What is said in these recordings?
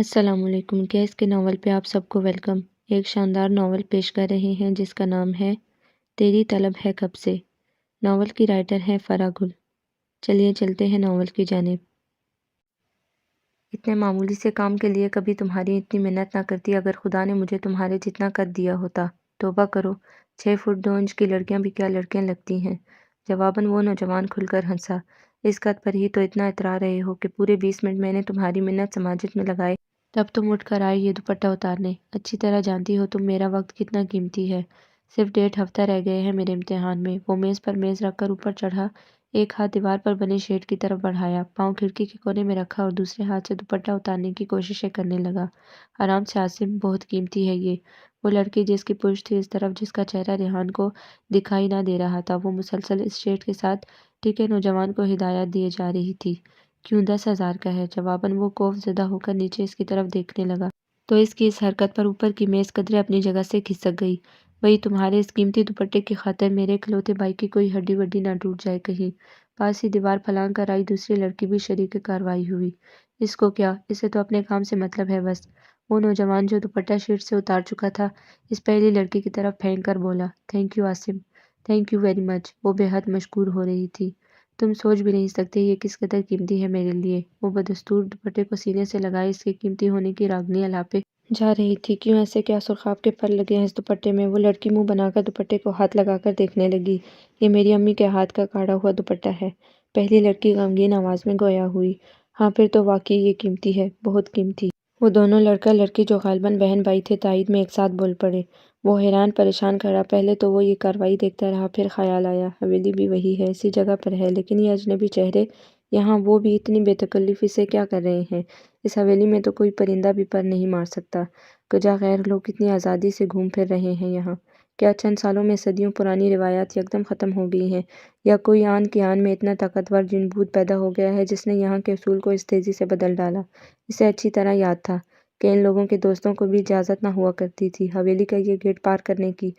السلام علیکم گیس کے ناول پہ آپ سب کو ویلکم۔ ایک شاندار ناول پیش کر رہے ہیں جس کا نام ہے تیری طلب ہے کب سے۔ ناول کی رائٹر ہے فرا گل۔ چلیے چلتے ہیں ناول کی جانب۔ اتنے معمولی سے کام کے لیے کبھی تمہاری اتنی محنت نہ کرتی اگر خدا نے مجھے تمہارے جتنا قد دیا ہوتا۔ توبہ کرو، 6 فٹ 2 انچ کی لڑکیاں بھی کیا لڑکیاں لگتی ہیں۔ جواباً وہ نوجوان کھل کر ہنسا۔ اس قد پر ہی تو اتنا اترا رہے ہو کہ پورے 20 منٹ میں نے تمہاری منت سماجت میں لگائے، تب تم اٹھ کر آئے یہ دوپٹہ اتارنے۔ اچھی طرح جانتی ہو تم میرا وقت کتنا قیمتی ہے۔ صرف 1.5 ہفتہ رہ گئے ہیں میرے امتحان میں۔ وہ میز پر میز رکھ کر اوپر چڑھا، ایک ہاتھ دیوار پر بنے شیڈ کی طرف بڑھایا، پاؤں کھڑکی کے کونے میں رکھا اور دوسرے ہاتھ سے دوپٹہ اتارنے کی کوششیں کرنے لگا۔ آرام سے عاصم، بہت قیمتی ہے یہ۔ وہ لڑکی جس کی پشت تھی اس طرف، جس کا چہرہ ریحان کو دکھائی نہ دے رہا تھا، وہ مسلسل اس شیڈ کے ساتھ ٹکے نوجوان کو ہدایات دیے جا رہی تھی۔ کیوں 10,000 کا ہے۔ جواباً وہ خوف زدہ ہو کر نیچے اس کی طرف دیکھنے لگا تو اس کی اس حرکت پر اوپر کی میز قدرے اپنی جگہ سے کھسک گئی۔ وہی تمہارے اس قیمتی دوپٹے کی خاطر میرے اکلوتے بھائی کی کوئی ہڈی وڈی نہ ٹوٹ جائے کہیں۔ پاس ہی دیوار پھلانگ کر آئی دوسری لڑکی بھی شریک کارروائی ہوئی۔ اس کو کیا، اسے تو اپنے کام سے مطلب ہے بس۔ وہ نوجوان جو دوپٹہ شیٹ سے اتار چکا تھا اس پہلی لڑکی کی طرف پھینک کر بولا، thank you Asim, thank you very much. وہ بے حد مشکور ہو رہی تھی۔ تم سوچ بھی نہیں سکتے یہ کس قدر قیمتی ہے میرے لیے۔ وہ بدستور دوپٹے کو سینے سے لگائے اس کے قیمتی ہونے کی راگنی الاپے جا رہی تھی۔ کیوں ایسے کیا سرخاب کے پر لگے ہیں اس دوپٹے میں۔ وہ لڑکی منہ بنا کر دوپٹے کو ہاتھ لگا کر دیکھنے لگی۔ یہ میری امی کے ہاتھ کا کاڑھا ہوا دوپٹہ ہے۔ پہلی لڑکی غمگین آواز میں گویا ہوئی۔ ہاں پھر تو واقعی یہ قیمتی ہے، بہت قیمتی۔ وہ دونوں لڑکا لڑکی جو غالباً بہن بھائی تھے تائید میں ایک ساتھ بول پڑے۔ وہ حیران پریشان کھڑا۔ پہلے تو وہ یہ کارروائی دیکھتا رہا، پھر خیال آیا حویلی بھی وہی ہے، اسی جگہ پر ہے، لیکن یہ اجنبی چہرے یہاں، وہ بھی اتنی بے تکلفی سے کیا کر رہے ہیں۔ اس حویلی میں تو کوئی پرندہ بھی پر نہیں مار سکتا۔ کجا غیر لوگ کتنی آزادی سے گھوم پھر رہے ہیں یہاں۔ کیا چند سالوں میں صدیوں پرانی روایات یکدم ختم ہو گئی ہیں، یا کوئی آن کی آن میں اتنا طاقتور جن بھوت پیدا ہو گیا ہے جس نے یہاں کے اصول کو اس تیزی سے بدل ڈالا۔ اسے اچھی طرح یاد تھا کہ ان لوگوں کے دوستوں کو بھی اجازت نہ ہوا کرتی تھی حویلی کا یہ گیٹ پار کرنے کی۔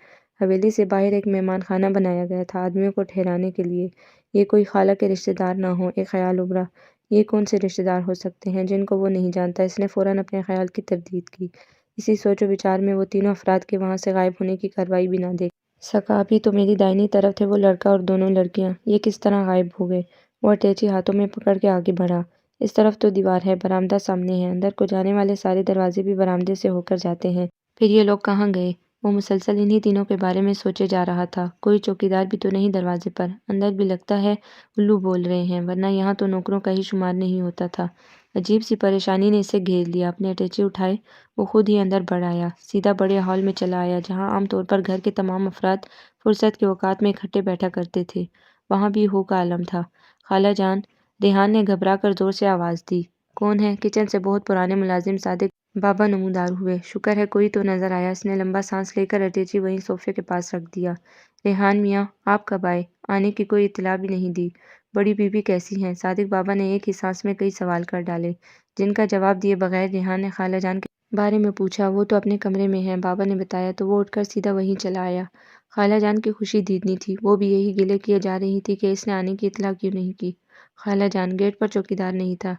حویلی سے باہر ایک مہمان خانہ بنایا گیا تھا آدمیوں کو ٹھہرانے کے لیے۔ یہ کوئی خالہ کے رشتہ دار نہ ہوں۔ ایک خیال ابھرا، یہ کون سے رشتہ دار ہو سکتے ہیں جن کو وہ نہیں جانتا۔ اس نے فوراً اپنے خیال کی تردید کی۔ اسی سوچ و بچار میں وہ تینوں افراد کے وہاں سے غائب ہونے کی کارروائی بھی نہ دیکھ سکا۔ ابھی تو میری دائنی طرف تھے وہ لڑکا اور دونوں لڑکیاں، یہ کس طرح غائب ہو گئے۔ وہ اٹیچی ہاتھوں میں پکڑ کے آگے بڑھا۔ اس طرف تو دیوار ہے، برآمدہ سامنے ہے، اندر کو جانے والے سارے دروازے بھی برآمدے سے ہو کر جاتے ہیں۔ پھر یہ لوگ کہاں گئے؟ وہ مسلسل انہی تینوں کے بارے میں سوچے جا رہا تھا۔ کوئی چوکیدار بھی تو نہیں دروازے پر؟ اندر بھی لگتا ہے الو بول رہے ہیں، ورنہ یہاں تو نوکروں کا ہی شمار نہیں ہوتا تھا۔ عجیب سی پریشانی نے اسے گھیر لیا۔ اپنے اٹیچے اٹھائے وہ خود ہی اندر بڑھ آیا، سیدھا بڑے ہال میں چلا آیا جہاں عام طور پر گھر کے تمام افراد فرصت کے اوقات میں اکٹھے بیٹھا کرتے تھے۔ وہاں بھی ہو کا عالم تھا۔ خالہ جان، ریحان نے گھبرا کر زور سے آواز دی۔ کون ہے؟ کچن سے بہت پرانے ملازم صادق بابا نمودار ہوئے۔ شکر ہے کوئی تو نظر آیا۔ اس نے لمبا سانس لے کر اٹیچی وہیں صوفے کے پاس رکھ دیا۔ ریحان میاں، آپ کب آئے؟ آنے کی کوئی اطلاع بھی نہیں دی۔ بڑی بی بی کیسی ہیں؟ صادق بابا نے ایک ہی سانس میں کئی سوال کر ڈالے جن کا جواب دیے بغیر ریحان نے خالہ جان کے بارے میں پوچھا۔ وہ تو اپنے کمرے میں ہیں، بابا نے بتایا تو وہ اٹھ کر سیدھا وہیں چلا آیا۔ خالہ جان کی خوشی دیدنی تھی۔ وہ بھی یہی گلے کیے جا رہی تھی کہ اس نے آنے کی اطلاع کیوں نہیں کی۔ خالہ جان، گیٹ پر چوکیدار نہیں تھا۔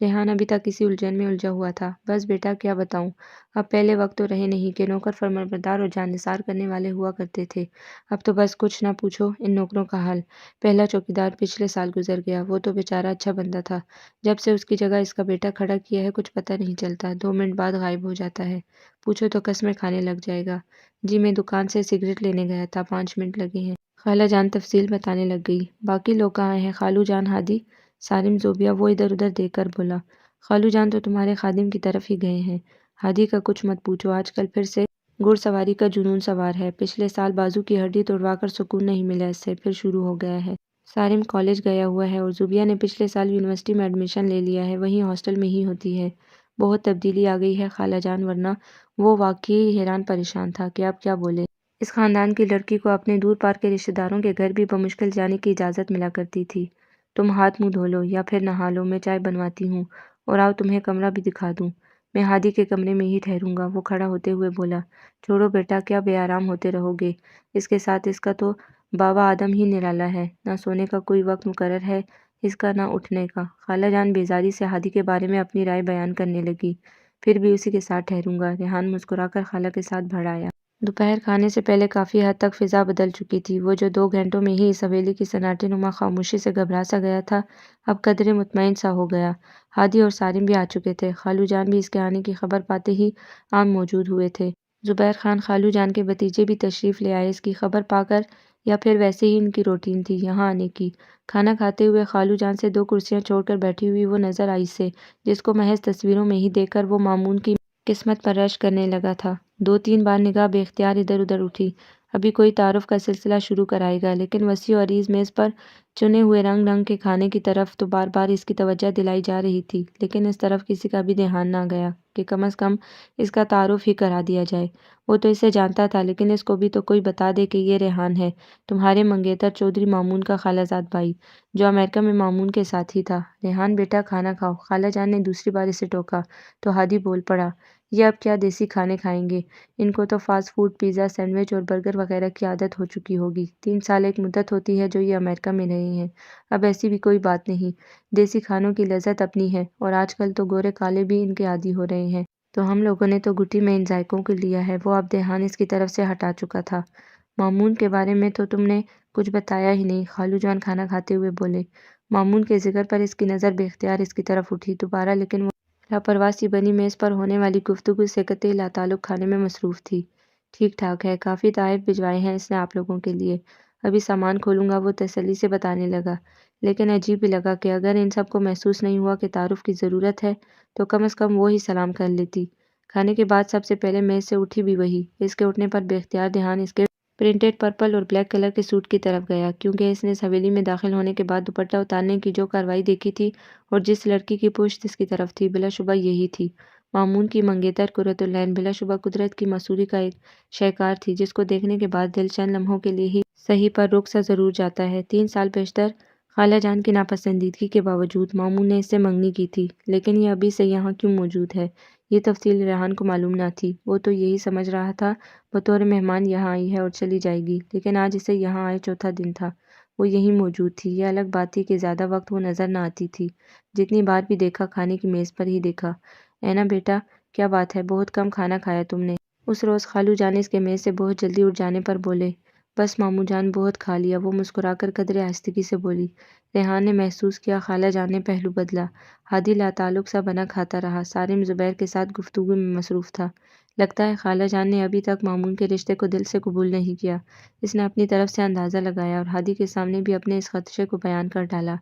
ریحان ابھی تک اسی الجھن میں الجھا ہوا تھا۔ بس بیٹا کیا بتاؤں، اب پہلے وقت تو رہے نہیں کہ نوکر فرمانبردار اور جان نثار کرنے والے ہوا کرتے تھے۔ اب تو بس کچھ نہ پوچھو ان نوکروں کا حال۔ پہلا چوکیدار پچھلے سال گزر گیا، وہ تو بیچارہ اچھا بندہ تھا۔ جب سے اس کی جگہ اس کا بیٹا کھڑا کیا ہے کچھ پتہ نہیں چلتا، 2 منٹ بعد غائب ہو جاتا ہے۔ پوچھو تو قسمیں کھانے لگ جائے گا۔ جی میں دکان سے سگریٹ لینے گیا تھا، 5 منٹ لگے ہیں۔ خالہ جان تفصیل بتانے لگ گئی۔ باقی لوگ کہاں ہیں؟ خالو جان، ہادی، سالم، زوبیہ؟ وہ ادھر ادھر دیکھ کر بولا۔ خالو جان تو تمہارے خادم کی طرف ہی گئے ہیں۔ ہادی کا کچھ مت پوچھو، آج کل پھر سے گھڑ سواری کا جنون سوار ہے۔ پچھلے سال بازو کی ہڈی توڑوا کر سکون نہیں ملا اس سے، پھر شروع ہو گیا ہے۔ سالم کالج گیا ہوا ہے اور زوبیہ نے پچھلے سال یونیورسٹی میں ایڈمیشن لے لیا ہے، وہیں ہاسٹل میں ہی ہوتی ہے۔ بہت تبدیلی آ گئی ہے خالہ جان، ورنہ وہ واقعی حیران پریشان تھا کہ اب کیا بولے۔ اس خاندان کی لڑکی کو اپنے دور پار کے رشتہ داروں کے گھر بھی بمشکل جانے کی اجازت ملا کرتی تھی۔ تم ہاتھ منہ دھو لو یا پھر نہا لو، میں چائے بنواتی ہوں، اور آؤ تمہیں کمرہ بھی دکھا دوں۔ میں ہادی کے کمرے میں ہی ٹھہروں گا، وہ کھڑا ہوتے ہوئے بولا۔ چھوڑو بیٹا، کیا بے آرام ہوتے رہو گے۔ اس کے ساتھ اس کا تو بابا آدم ہی نرالا ہے، نہ سونے کا کوئی وقت مقرر ہے اس کا نہ اٹھنے کا۔ خالہ جان بیزاری سے ہادی کے بارے میں اپنی رائے بیان کرنے لگی۔ پھر بھی اسی کے ساتھ ٹھہروں گا۔ ریحان مسکرا کر خالہ کے ساتھ بڑھ آیا۔ دوپہر کھانے سے پہلے کافی حد تک فضا بدل چکی تھی۔ وہ جو 2 گھنٹوں میں ہی اس حویلی کی سناٹے نما خاموشی سے گھبرا سا گیا تھا، اب قدرے مطمئن سا ہو گیا۔ ہادی اور سالم بھی آ چکے تھے۔ خالو جان بھی اس کے آنے کی خبر پاتے ہی آن موجود ہوئے تھے۔ زبیر خان خالو جان کے بھتیجے بھی تشریف لے آئے، اس کی خبر پا کر یا پھر ویسے ہی ان کی روٹین تھی یہاں آنے کی۔ کھانا کھاتے ہوئے خالو جان سے 2 کرسیاں چھوڑ کر بیٹھی ہوئی وہ نظر آئی سے، جس کو محض تصویروں میں ہی دیکھ کر وہ مامون کی قسمت پر رشک کرنے لگا تھا۔ 2 3 بار نگاہ بے اختیار ادھر ادھر اٹھی۔ ابھی کوئی تعارف کا سلسلہ شروع کرائے گا، لیکن وسیع و عریض میز پر چنے ہوئے رنگ رنگ کے کھانے کی طرف تو بار بار اس کی توجہ دلائی جا رہی تھی، لیکن اس طرف کسی کا بھی دھیان نہ گیا کہ کم از کم اس کا تعارف ہی کرا دیا جائے۔ وہ تو اسے جانتا تھا، لیکن اس کو بھی تو کوئی بتا دے کہ یہ ریحان ہے، تمہارے منگیتر چودھری مامون کا خالہ زاد بھائی، جو امریکہ میں مامون کے ساتھ ہی تھا۔ ریحان بیٹا کھانا کھاؤ، خالہ جان نے دوسری بار اسے ٹوکا تو ہادی بول پڑا، یہ اب کیا دیسی کھانے کھائیں گے؟ ان کو تو فاسٹ فوڈ، پیزا، سینڈوچ اور برگر وغیرہ کی عادت ہو چکی ہوگی۔ 3 سال ایک مدت ہوتی ہے جو یہ امریکہ میں رہے ہیں، اب ایسی بھی کوئی بات نہیں۔ دیسی کھانوں کی لذت اپنی ہے، اور آج کل تو گورے کالے بھی ان کے عادی ہو رہے ہیں۔ تو ہم لوگوں نے تو گھٹی میں ان ذائقوں کو لیا ہے۔ وہ اب دھیان اس کی طرف سے ہٹا چکا تھا۔ مامون کے بارے میں تو تم نے کچھ بتایا ہی نہیں، خالو جان کھانا کھاتے ہوئے بولے۔ مامون کے ذکر پر اس کی نظر بے اختیار اس کی طرف اٹھی دوبارہ، لیکن وہ لاپرواہ سی بنی میز پر ہونے والی گفتگو سے قطعی لاتعلق کھانے میں مصروف تھی۔ ٹھیک ٹھاک ہے، کافی تحائف بھجوائے ہیں اس نے آپ لوگوں کے لیے، ابھی سامان کھولوں گا، وہ تسلی سے بتانے لگا۔ لیکن عجیب بھی لگا کہ اگر ان سب کو محسوس نہیں ہوا کہ تعارف کی ضرورت ہے تو کم از کم وہ ہی سلام کر لیتی۔ کھانے کے بعد سب سے پہلے میز سے اٹھی بھی وہی۔ اس کے اٹھنے پر بے اختیار دھیان اس کے پرنٹڈ پرپل اور بلیک کلر کے سوٹ کی طرف گیا، کیونکہ اس نے اس حویلی میں داخل ہونے کے بعد دوپٹہ اتارنے کی جو کارروائی دیکھی تھی اور جس لڑکی کی پشت اس کی طرف تھی، بلا شبہ یہی تھی۔ مامون کی منگیتر قرۃ العین بلا شبہ قدرت کی مصوری کا ایک شہکار تھی، جس کو دیکھنے کے بعد دل چند لمحوں کے لیے ہی صحیح پر رک سا ضرور جاتا ہے۔ 3 سال پیشتر خالہ جان کی ناپسندیدگی کے باوجود مامون نے اس سے منگنی کی تھی، لیکن یہ ابھی سے یہاں کیوں موجود ہے، یہ تفصیل ریحان کو معلوم نہ تھی۔ وہ تو یہی سمجھ رہا تھا بطور مہمان یہاں آئی ہے اور چلی جائے گی، لیکن آج اسے یہاں آئے چوتھا دن تھا، وہ یہیں موجود تھی۔ یہ الگ بات تھی کہ زیادہ وقت وہ نظر نہ آتی تھی، جتنی بار بھی دیکھا کھانے کی میز پر ہی دیکھا۔ اینا بیٹا، کیا بات ہے، بہت کم کھانا کھایا تم نے؟ اس روز خالو جان اس کے میز سے بہت جلدی اٹھ جانے پر بولے، بس ماموں جان بہت کھا لیا، وہ مسکرا کر قدرے آہستگی سے بولی۔ ریحان نے محسوس کیا خالہ جان نے پہلو بدلا۔ ہادی لاتعلق سا بنا کھاتا رہا، سالم زبیر کے ساتھ گفتگو میں مصروف تھا۔ لگتا ہے خالہ جان نے ابھی تک مامون کے رشتے کو دل سے قبول نہیں کیا، اس نے اپنی طرف سے اندازہ لگایا اور ہادی کے سامنے بھی اپنے اس خدشے کو بیان کر ڈالا۔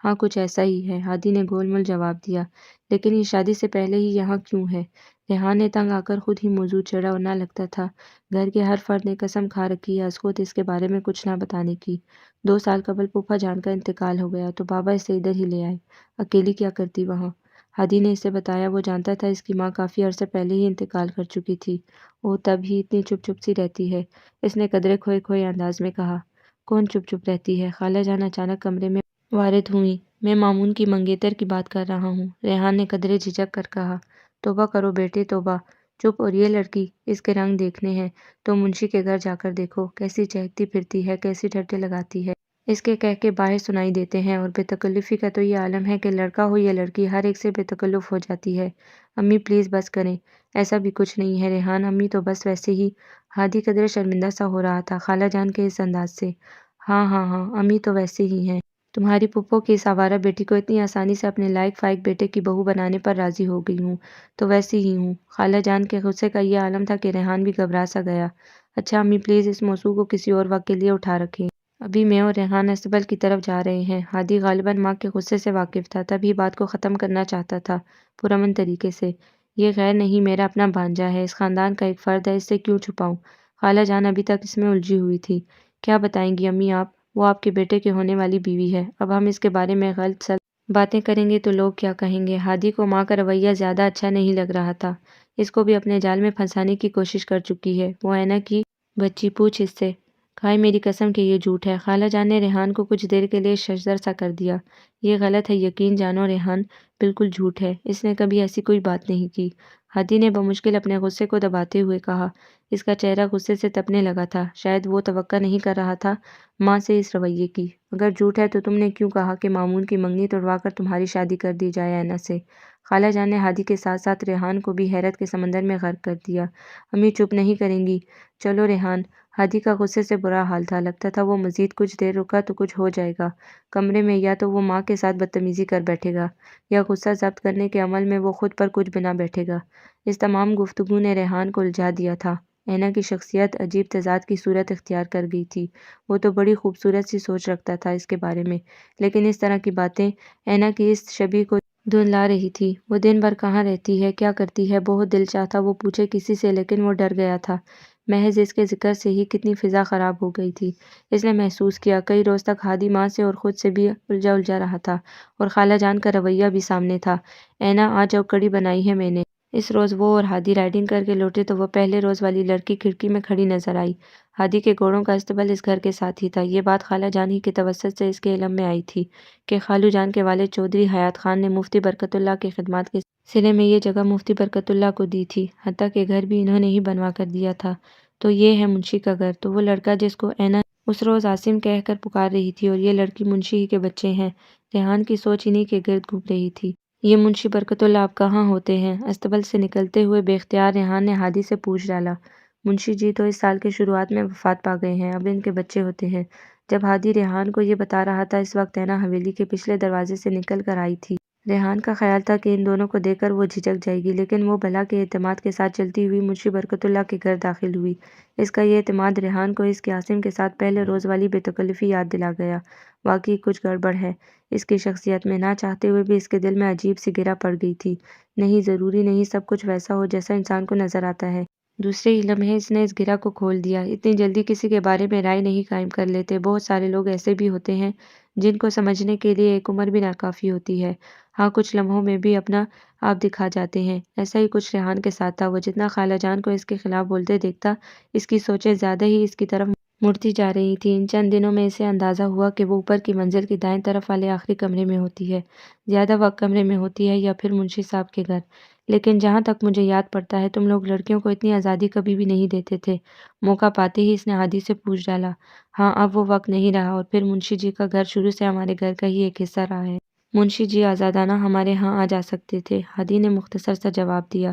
ہاں کچھ ایسا ہی ہے، ہادی نے گول مول جواب دیا، لیکن یہ شادی سے پہلے ہی یہاں کیوں ہے؟ ریحان نے تنگ آ کر خود ہی موضوع چھیڑا اور نہ لگتا تھا گھر کے ہر فرد نے قسم کھا رکھی ہے ازخود اس کے بارے میں کچھ نہ بتانے کی۔ 2 سال قبل پھوپھا جان کا انتقال ہو گیا تو بابا اسے ادھر ہی لے آئے، اکیلی کیا کرتی وہاں؟ ہادی نے اسے بتایا وہ جانتا تھا اس کی ماں کافی عرصے پہلے ہی انتقال کر چکی تھی، وہ تب ہی اتنی چپ چپ سی رہتی ہے، اس نے قدرے کھوئے کھوئے انداز میں کہا۔ کون چپ چپ رہتی ہے؟ خالہ جان اچانک کمرے میں وارد ہوئی۔ میں مامون کی منگیتر کی بات کر رہا ہوں، ریحان نے قدرے جھجک کر کہا۔ توبہ کرو بیٹے توبہ، چپ، اور یہ لڑکی، اس کے رنگ دیکھنے ہیں تو منشی کے گھر جا کر دیکھو، کیسی چہکتی پھرتی ہے، کیسی ٹھٹے لگاتی ہے، اس کے کہہ کے باہر سنائی دیتے ہیں، اور بے تکلفی کا تو یہ عالم ہے کہ لڑکا ہو یا لڑکی ہر ایک سے بے تکلف ہو جاتی ہے۔ امی پلیز بس کریں، ایسا بھی کچھ نہیں ہے ریحان، امی تو بس ویسے ہی۔ ہادی قدرے شرمندہ سا ہو رہا تھا خالہ جان کے اس انداز سے۔ ہاں ہاں ہاں، امی تو ویسے ہی ہیں، تمہاری پھپھو کی اس آوارہ بیٹی کو اتنی آسانی سے اپنے لائق فائق بیٹے کی بہو بنانے پر راضی ہو گئی ہوں تو ویسی ہی ہوں۔ خالہ جان کے غصے کا یہ عالم تھا کہ ریحان بھی گھبرا سا گیا۔ اچھا امی پلیز اس موضوع کو کسی اور وقت کے لیے اٹھا رکھیں، ابھی میں اور ریحان استقبل کی طرف جا رہے ہیں۔ ہادی غالباً ماں کے غصے سے واقف تھا، تبھی بات کو ختم کرنا چاہتا تھا پرامن طریقے سے۔ یہ غیر نہیں، میرا اپنا بھانجا ہے، اس خاندان کا ایک فرد ہے، اس سے کیوں چھپاؤں؟ خالہ جان ابھی تک اس میں الجھی ہوئی تھی۔ کیا بتائیں گی امی آپ؟ وہ آپ کے بیٹے کی ہونے والی بیوی ہے، اب ہم اس کے بارے میں غلط سلط باتیں کریں گے تو لوگ کیا کہیں گے؟ ہادی کو ماں کا رویہ زیادہ اچھا نہیں لگ رہا تھا، اس کو بھی اپنے جال میں پھنسانے کی کوشش کر چکی ہے وہ اینا کی بچی، پوچھ اس سے، کھائے میری قسم کہ یہ جھوٹ ہے۔ خالہ جان نے ریحان کو کچھ دیر کے لیے ششدر سا کر دیا۔ یہ غلط ہے، یقین جانو ریحان، بالکل جھوٹ ہے، اس نے کبھی ایسی کوئی بات نہیں کی۔ ہادی نے بمشکل اپنے غصے کو دباتے ہوئے کہا۔ اس کا چہرہ غصے سے تپنے لگا تھا، شاید وہ توقع نہیں کر رہا تھا ماں سے اس رویے کی۔ اگر جھوٹ ہے تو تم نے کیوں کہا کہ مامون کی منگنی توڑوا کر تمہاری شادی کر دی جائے اینا سے؟ خالہ جان نے ہادی کے ساتھ ساتھ ریحان کو بھی حیرت کے سمندر میں غرق کر دیا۔ امی چپ نہیں کریں گی؟ چلو ریحان۔ ہادی کا غصے سے برا حال تھا، لگتا تھا وہ مزید کچھ دیر رکا تو کچھ ہو جائے گا کمرے میں، یا تو وہ ماں کے ساتھ بدتمیزی کر بیٹھے گا یا غصہ ضبط کرنے کے عمل میں وہ خود پر کچھ بنا بیٹھے گا۔ اس تمام گفتگو نے ریحان کو الجھا دیا تھا۔ اینا کی شخصیت عجیب تضاد کی صورت اختیار کر گئی تھی۔ وہ تو بڑی خوبصورت سی سوچ رکھتا تھا اس کے بارے میں، لیکن اس طرح کی باتیں اینا کی اس شبیہ کو دھندلا رہی تھی۔ وہ دن بھر کہاں رہتی ہے، کیا کرتی ہے؟ بہت دل چاہتا وہ پوچھے کسی سے، لیکن وہ ڈر گیا تھا۔ محض اس کے ذکر سے ہی کتنی فضا خراب ہو گئی تھی۔ اس نے محسوس کیا کئی روز تک ہادی ماں سے اور خود سے بھی الجھا رہا تھا، اور خالہ جان کا رویہ بھی سامنے تھا۔ اینا آج جو کڑی بنائی ہے میں نے۔ اس روز وہ اور ہادی رائڈنگ کر کے لوٹے تو وہ پہلے روز والی لڑکی کھڑکی میں کھڑی نظر آئی۔ ہادی کے گھوڑوں کا استبل اس گھر کے ساتھ ہی تھا۔ یہ بات خالہ جان ہی کے توسط سے اس کے علم میں آئی تھی کہ خالو جان کے والد چودھری حیات خان نے مفتی برکت اللہ کے خدمات کے صلے میں یہ جگہ مفتی برکت اللہ کو دی تھی، حتیٰ کہ گھر بھی انہوں نے ہی بنوا کر دیا تھا۔ تو یہ ہے منشی کا گھر۔ تو وہ لڑکا جس کو اینا اس روز عاصم کہہ کر پکار رہی تھی، اور یہ لڑکی منشی ہی کے بچے ہیں۔ ریحان کی سوچ انہی کے گرد گھوم رہی تھی۔ یہ منشی برکت اللہ اب کہاں ہوتے ہیں؟ استبل سے نکلتے ہوئے بے اختیار ریحان نے ہادی سے پوچھ ڈالا۔ منشی جی تو اس سال کے شروعات میں وفات پا گئے ہیں، اب ان کے بچے ہوتے ہیں۔ جب ہادی ریحان کو یہ بتا رہا تھا اس وقت اینا حویلی کے پچھلے دروازے سے نکل کر آئی تھی۔ ریحان کا خیال تھا کہ ان دونوں کو دیکھ کر وہ جھجک جائے گی، لیکن وہ بھلا کے اعتماد کے ساتھ چلتی ہوئی منشی برکت اللہ کے گھر داخل ہوئی۔ اس کا یہ اعتماد ریحان کو اس کے عاصم کے ساتھ پہلے روز والی بے تکلفی یاد دلا گیا۔ واقعی کچھ گڑبڑ ہے اس کی شخصیت میں۔ نہ چاہتے ہوئے بھی اس کے دل میں عجیب سی گرہ پڑ گئی تھی۔ نہیں، ضروری نہیں سب کچھ ویسا ہو جیسا انسان کو نظر آتا ہے۔ دوسرے ہی لمحے اس نے اس گرہ کو کھول دیا۔ اتنی جلدی کسی کے بارے میں رائے نہیں قائم کر لیتے۔ بہت سارے لوگ ایسے بھی ہوتے ہیں جن کو سمجھنے کے لیے ایک عمر بھی ناکافی ہوتی ہے۔ ہاں، کچھ لمحوں میں بھی اپنا آپ دکھا جاتے ہیں۔ ایسا ہی کچھ ریحان کے ساتھ تھا۔ وہ جتنا خالہ جان کو اس کے خلاف بولتے دیکھتا، اس کی سوچیں زیادہ ہی اس کی طرف مڑتی جا رہی تھیں۔ ان چند دنوں میں اسے اندازہ ہوا کہ وہ اوپر کی منزل کی دائیں طرف والے آخری کمرے میں ہوتی ہے، زیادہ وقت کمرے میں ہوتی ہے، یا پھر منشی صاحب کے گھر۔ لیکن جہاں تک مجھے یاد پڑتا ہے تم لوگ لڑکیوں کو اتنی آزادی کبھی بھی نہیں دیتے تھے۔ موقع پاتے ہی اس نے ہادی سے پوچھ ڈالا۔ ہاں، اب وہ وقت نہیں رہا، اور پھر منشی جی کا گھر شروع سے ہمارے گھر کا ہی ایک حصہ رہا ہے۔ منشی جی آزادانہ ہمارے ہاں آ جا سکتے تھے، ہادی نے مختصر سا جواب دیا۔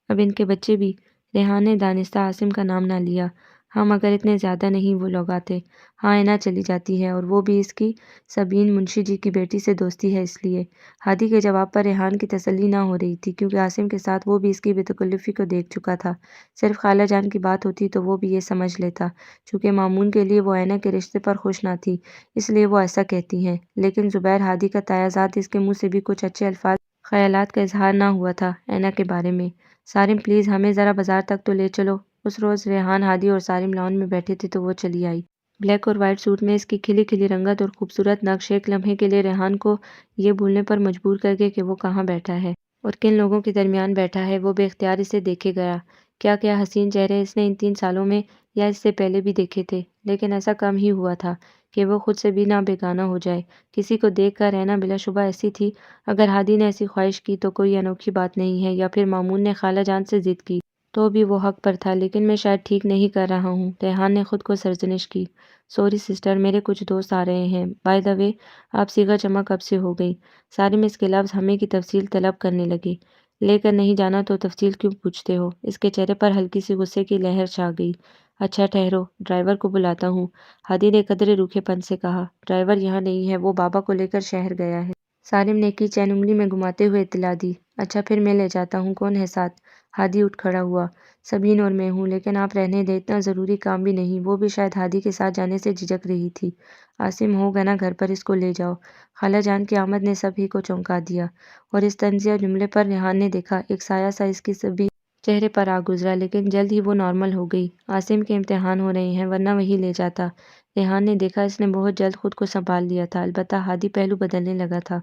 اب ان کے بچے بھی؟ ریحان نے دانستہ عاصم کا نام نہ لیا۔ ہاں، مگر اتنے زیادہ نہیں وہ لوگ آتے۔ ہاں، اینا چلی جاتی ہے، اور وہ بھی اس کی سبین منشی جی کی بیٹی سے دوستی ہے اس لیے۔ ہادی کے جواب پر ریحان کی تسلی نہ ہو رہی تھی، کیونکہ عاصم کے ساتھ وہ بھی اس کی بے تکلفی کو دیکھ چکا تھا۔ صرف خالہ جان کی بات ہوتی تو وہ بھی یہ سمجھ لیتا، چونکہ مامون کے لیے وہ اینا کے رشتے پر خوش نہ تھی، اس لیے وہ ایسا کہتی ہیں۔ لیکن زبیر ہادی کا تایا ذات، اس کے منہ سے بھی کچھ اچھے الفاظ خیالات کا اظہار نہ ہوا تھا اینا کے بارے میں۔ سارم پلیز ہمیں ذرا بازار تک تو لے چلو۔ اس روز ریحان، ہادی اور سارم لان میں بیٹھے تھے تو وہ چلی آئی۔ بلیک اور وائٹ سوٹ میں اس کی کھلی کھلی رنگت اور خوبصورت نقش ایک لمحے کے لیے ریحان کو یہ بھولنے پر مجبور کر گئے کہ وہ کہاں بیٹھا ہے اور کن لوگوں کے درمیان بیٹھا ہے۔ وہ بے اختیار اسے دیکھے گیا۔ کیا کیا حسین چہرے اس نے ان 3 سالوں میں یا اس سے پہلے بھی دیکھے تھے، لیکن ایسا کم ہی ہوا تھا کہ وہ خود سے بھی نہ بیگانہ ہو جائے کسی کو دیکھ کر۔ اینا بلا شبہ ایسی تھی۔ اگر ہادی نے ایسی خواہش کی تو کوئی انوکھی بات نہیں ہے، یا پھر مامون نے خالہ جان سے ضد کی تو بھی وہ حق پر تھا۔ لیکن میں شاید ٹھیک نہیں کر رہا ہوں، ریحان نے خود کو سرزنش کی۔ سوری سسٹر، میرے کچھ دوست آ رہے ہیں۔ بائی دا وے، آپ صیغہ جمع کب سے ہو گئی؟ سارم اس کے لفظ ہمیں کی تفصیل طلب کرنے لگے۔ لے کر نہیں جانا تو تفصیل کیوں پوچھتے ہو؟ اس کے چہرے پر ہلکی سی غصے کی لہر چھا گئی۔ اچھا ٹھہرو، ڈرائیور کو بلاتا ہوں، ہادی نے قدرے روکھے پن سے کہا۔ ڈرائیور یہاں نہیں ہے، وہ بابا کو لے کر شہر گیا ہے، سارم نے کی چین انگلی میں گھماتے ہوئے اطلاع دی۔ اچھا پھر میں لے جاتا ہوں، کون ہے ساتھ؟ ہادی اٹھ کھڑا ہوا۔ سبین اور میں ہوں، لیکن آپ رہنے دیں، اتنا ضروری کام بھی نہیں۔ وہ بھی شاید ہادی کے ساتھ جانے سے جھجک رہی تھی۔ عاصم ہوگا نا گھر پر، اس کو لے جاؤ۔ خالہ جان کی آمد نے سب ہی کو چونکا دیا، اور اس طنزیہ جملے پر ریحان نے دیکھا ایک سایہ سا اس کی سبھی چہرے پر آ گزرا، لیکن جلد ہی وہ نارمل ہو گئی۔ عاصم کے امتحان ہو رہے ہیں، ورنہ وہی لے جاتا۔ ریحان نے دیکھا اس نے بہت جلد خود کو سنبھال لیا تھا، البتہ ہادی پہلو بدلنے لگا تھا،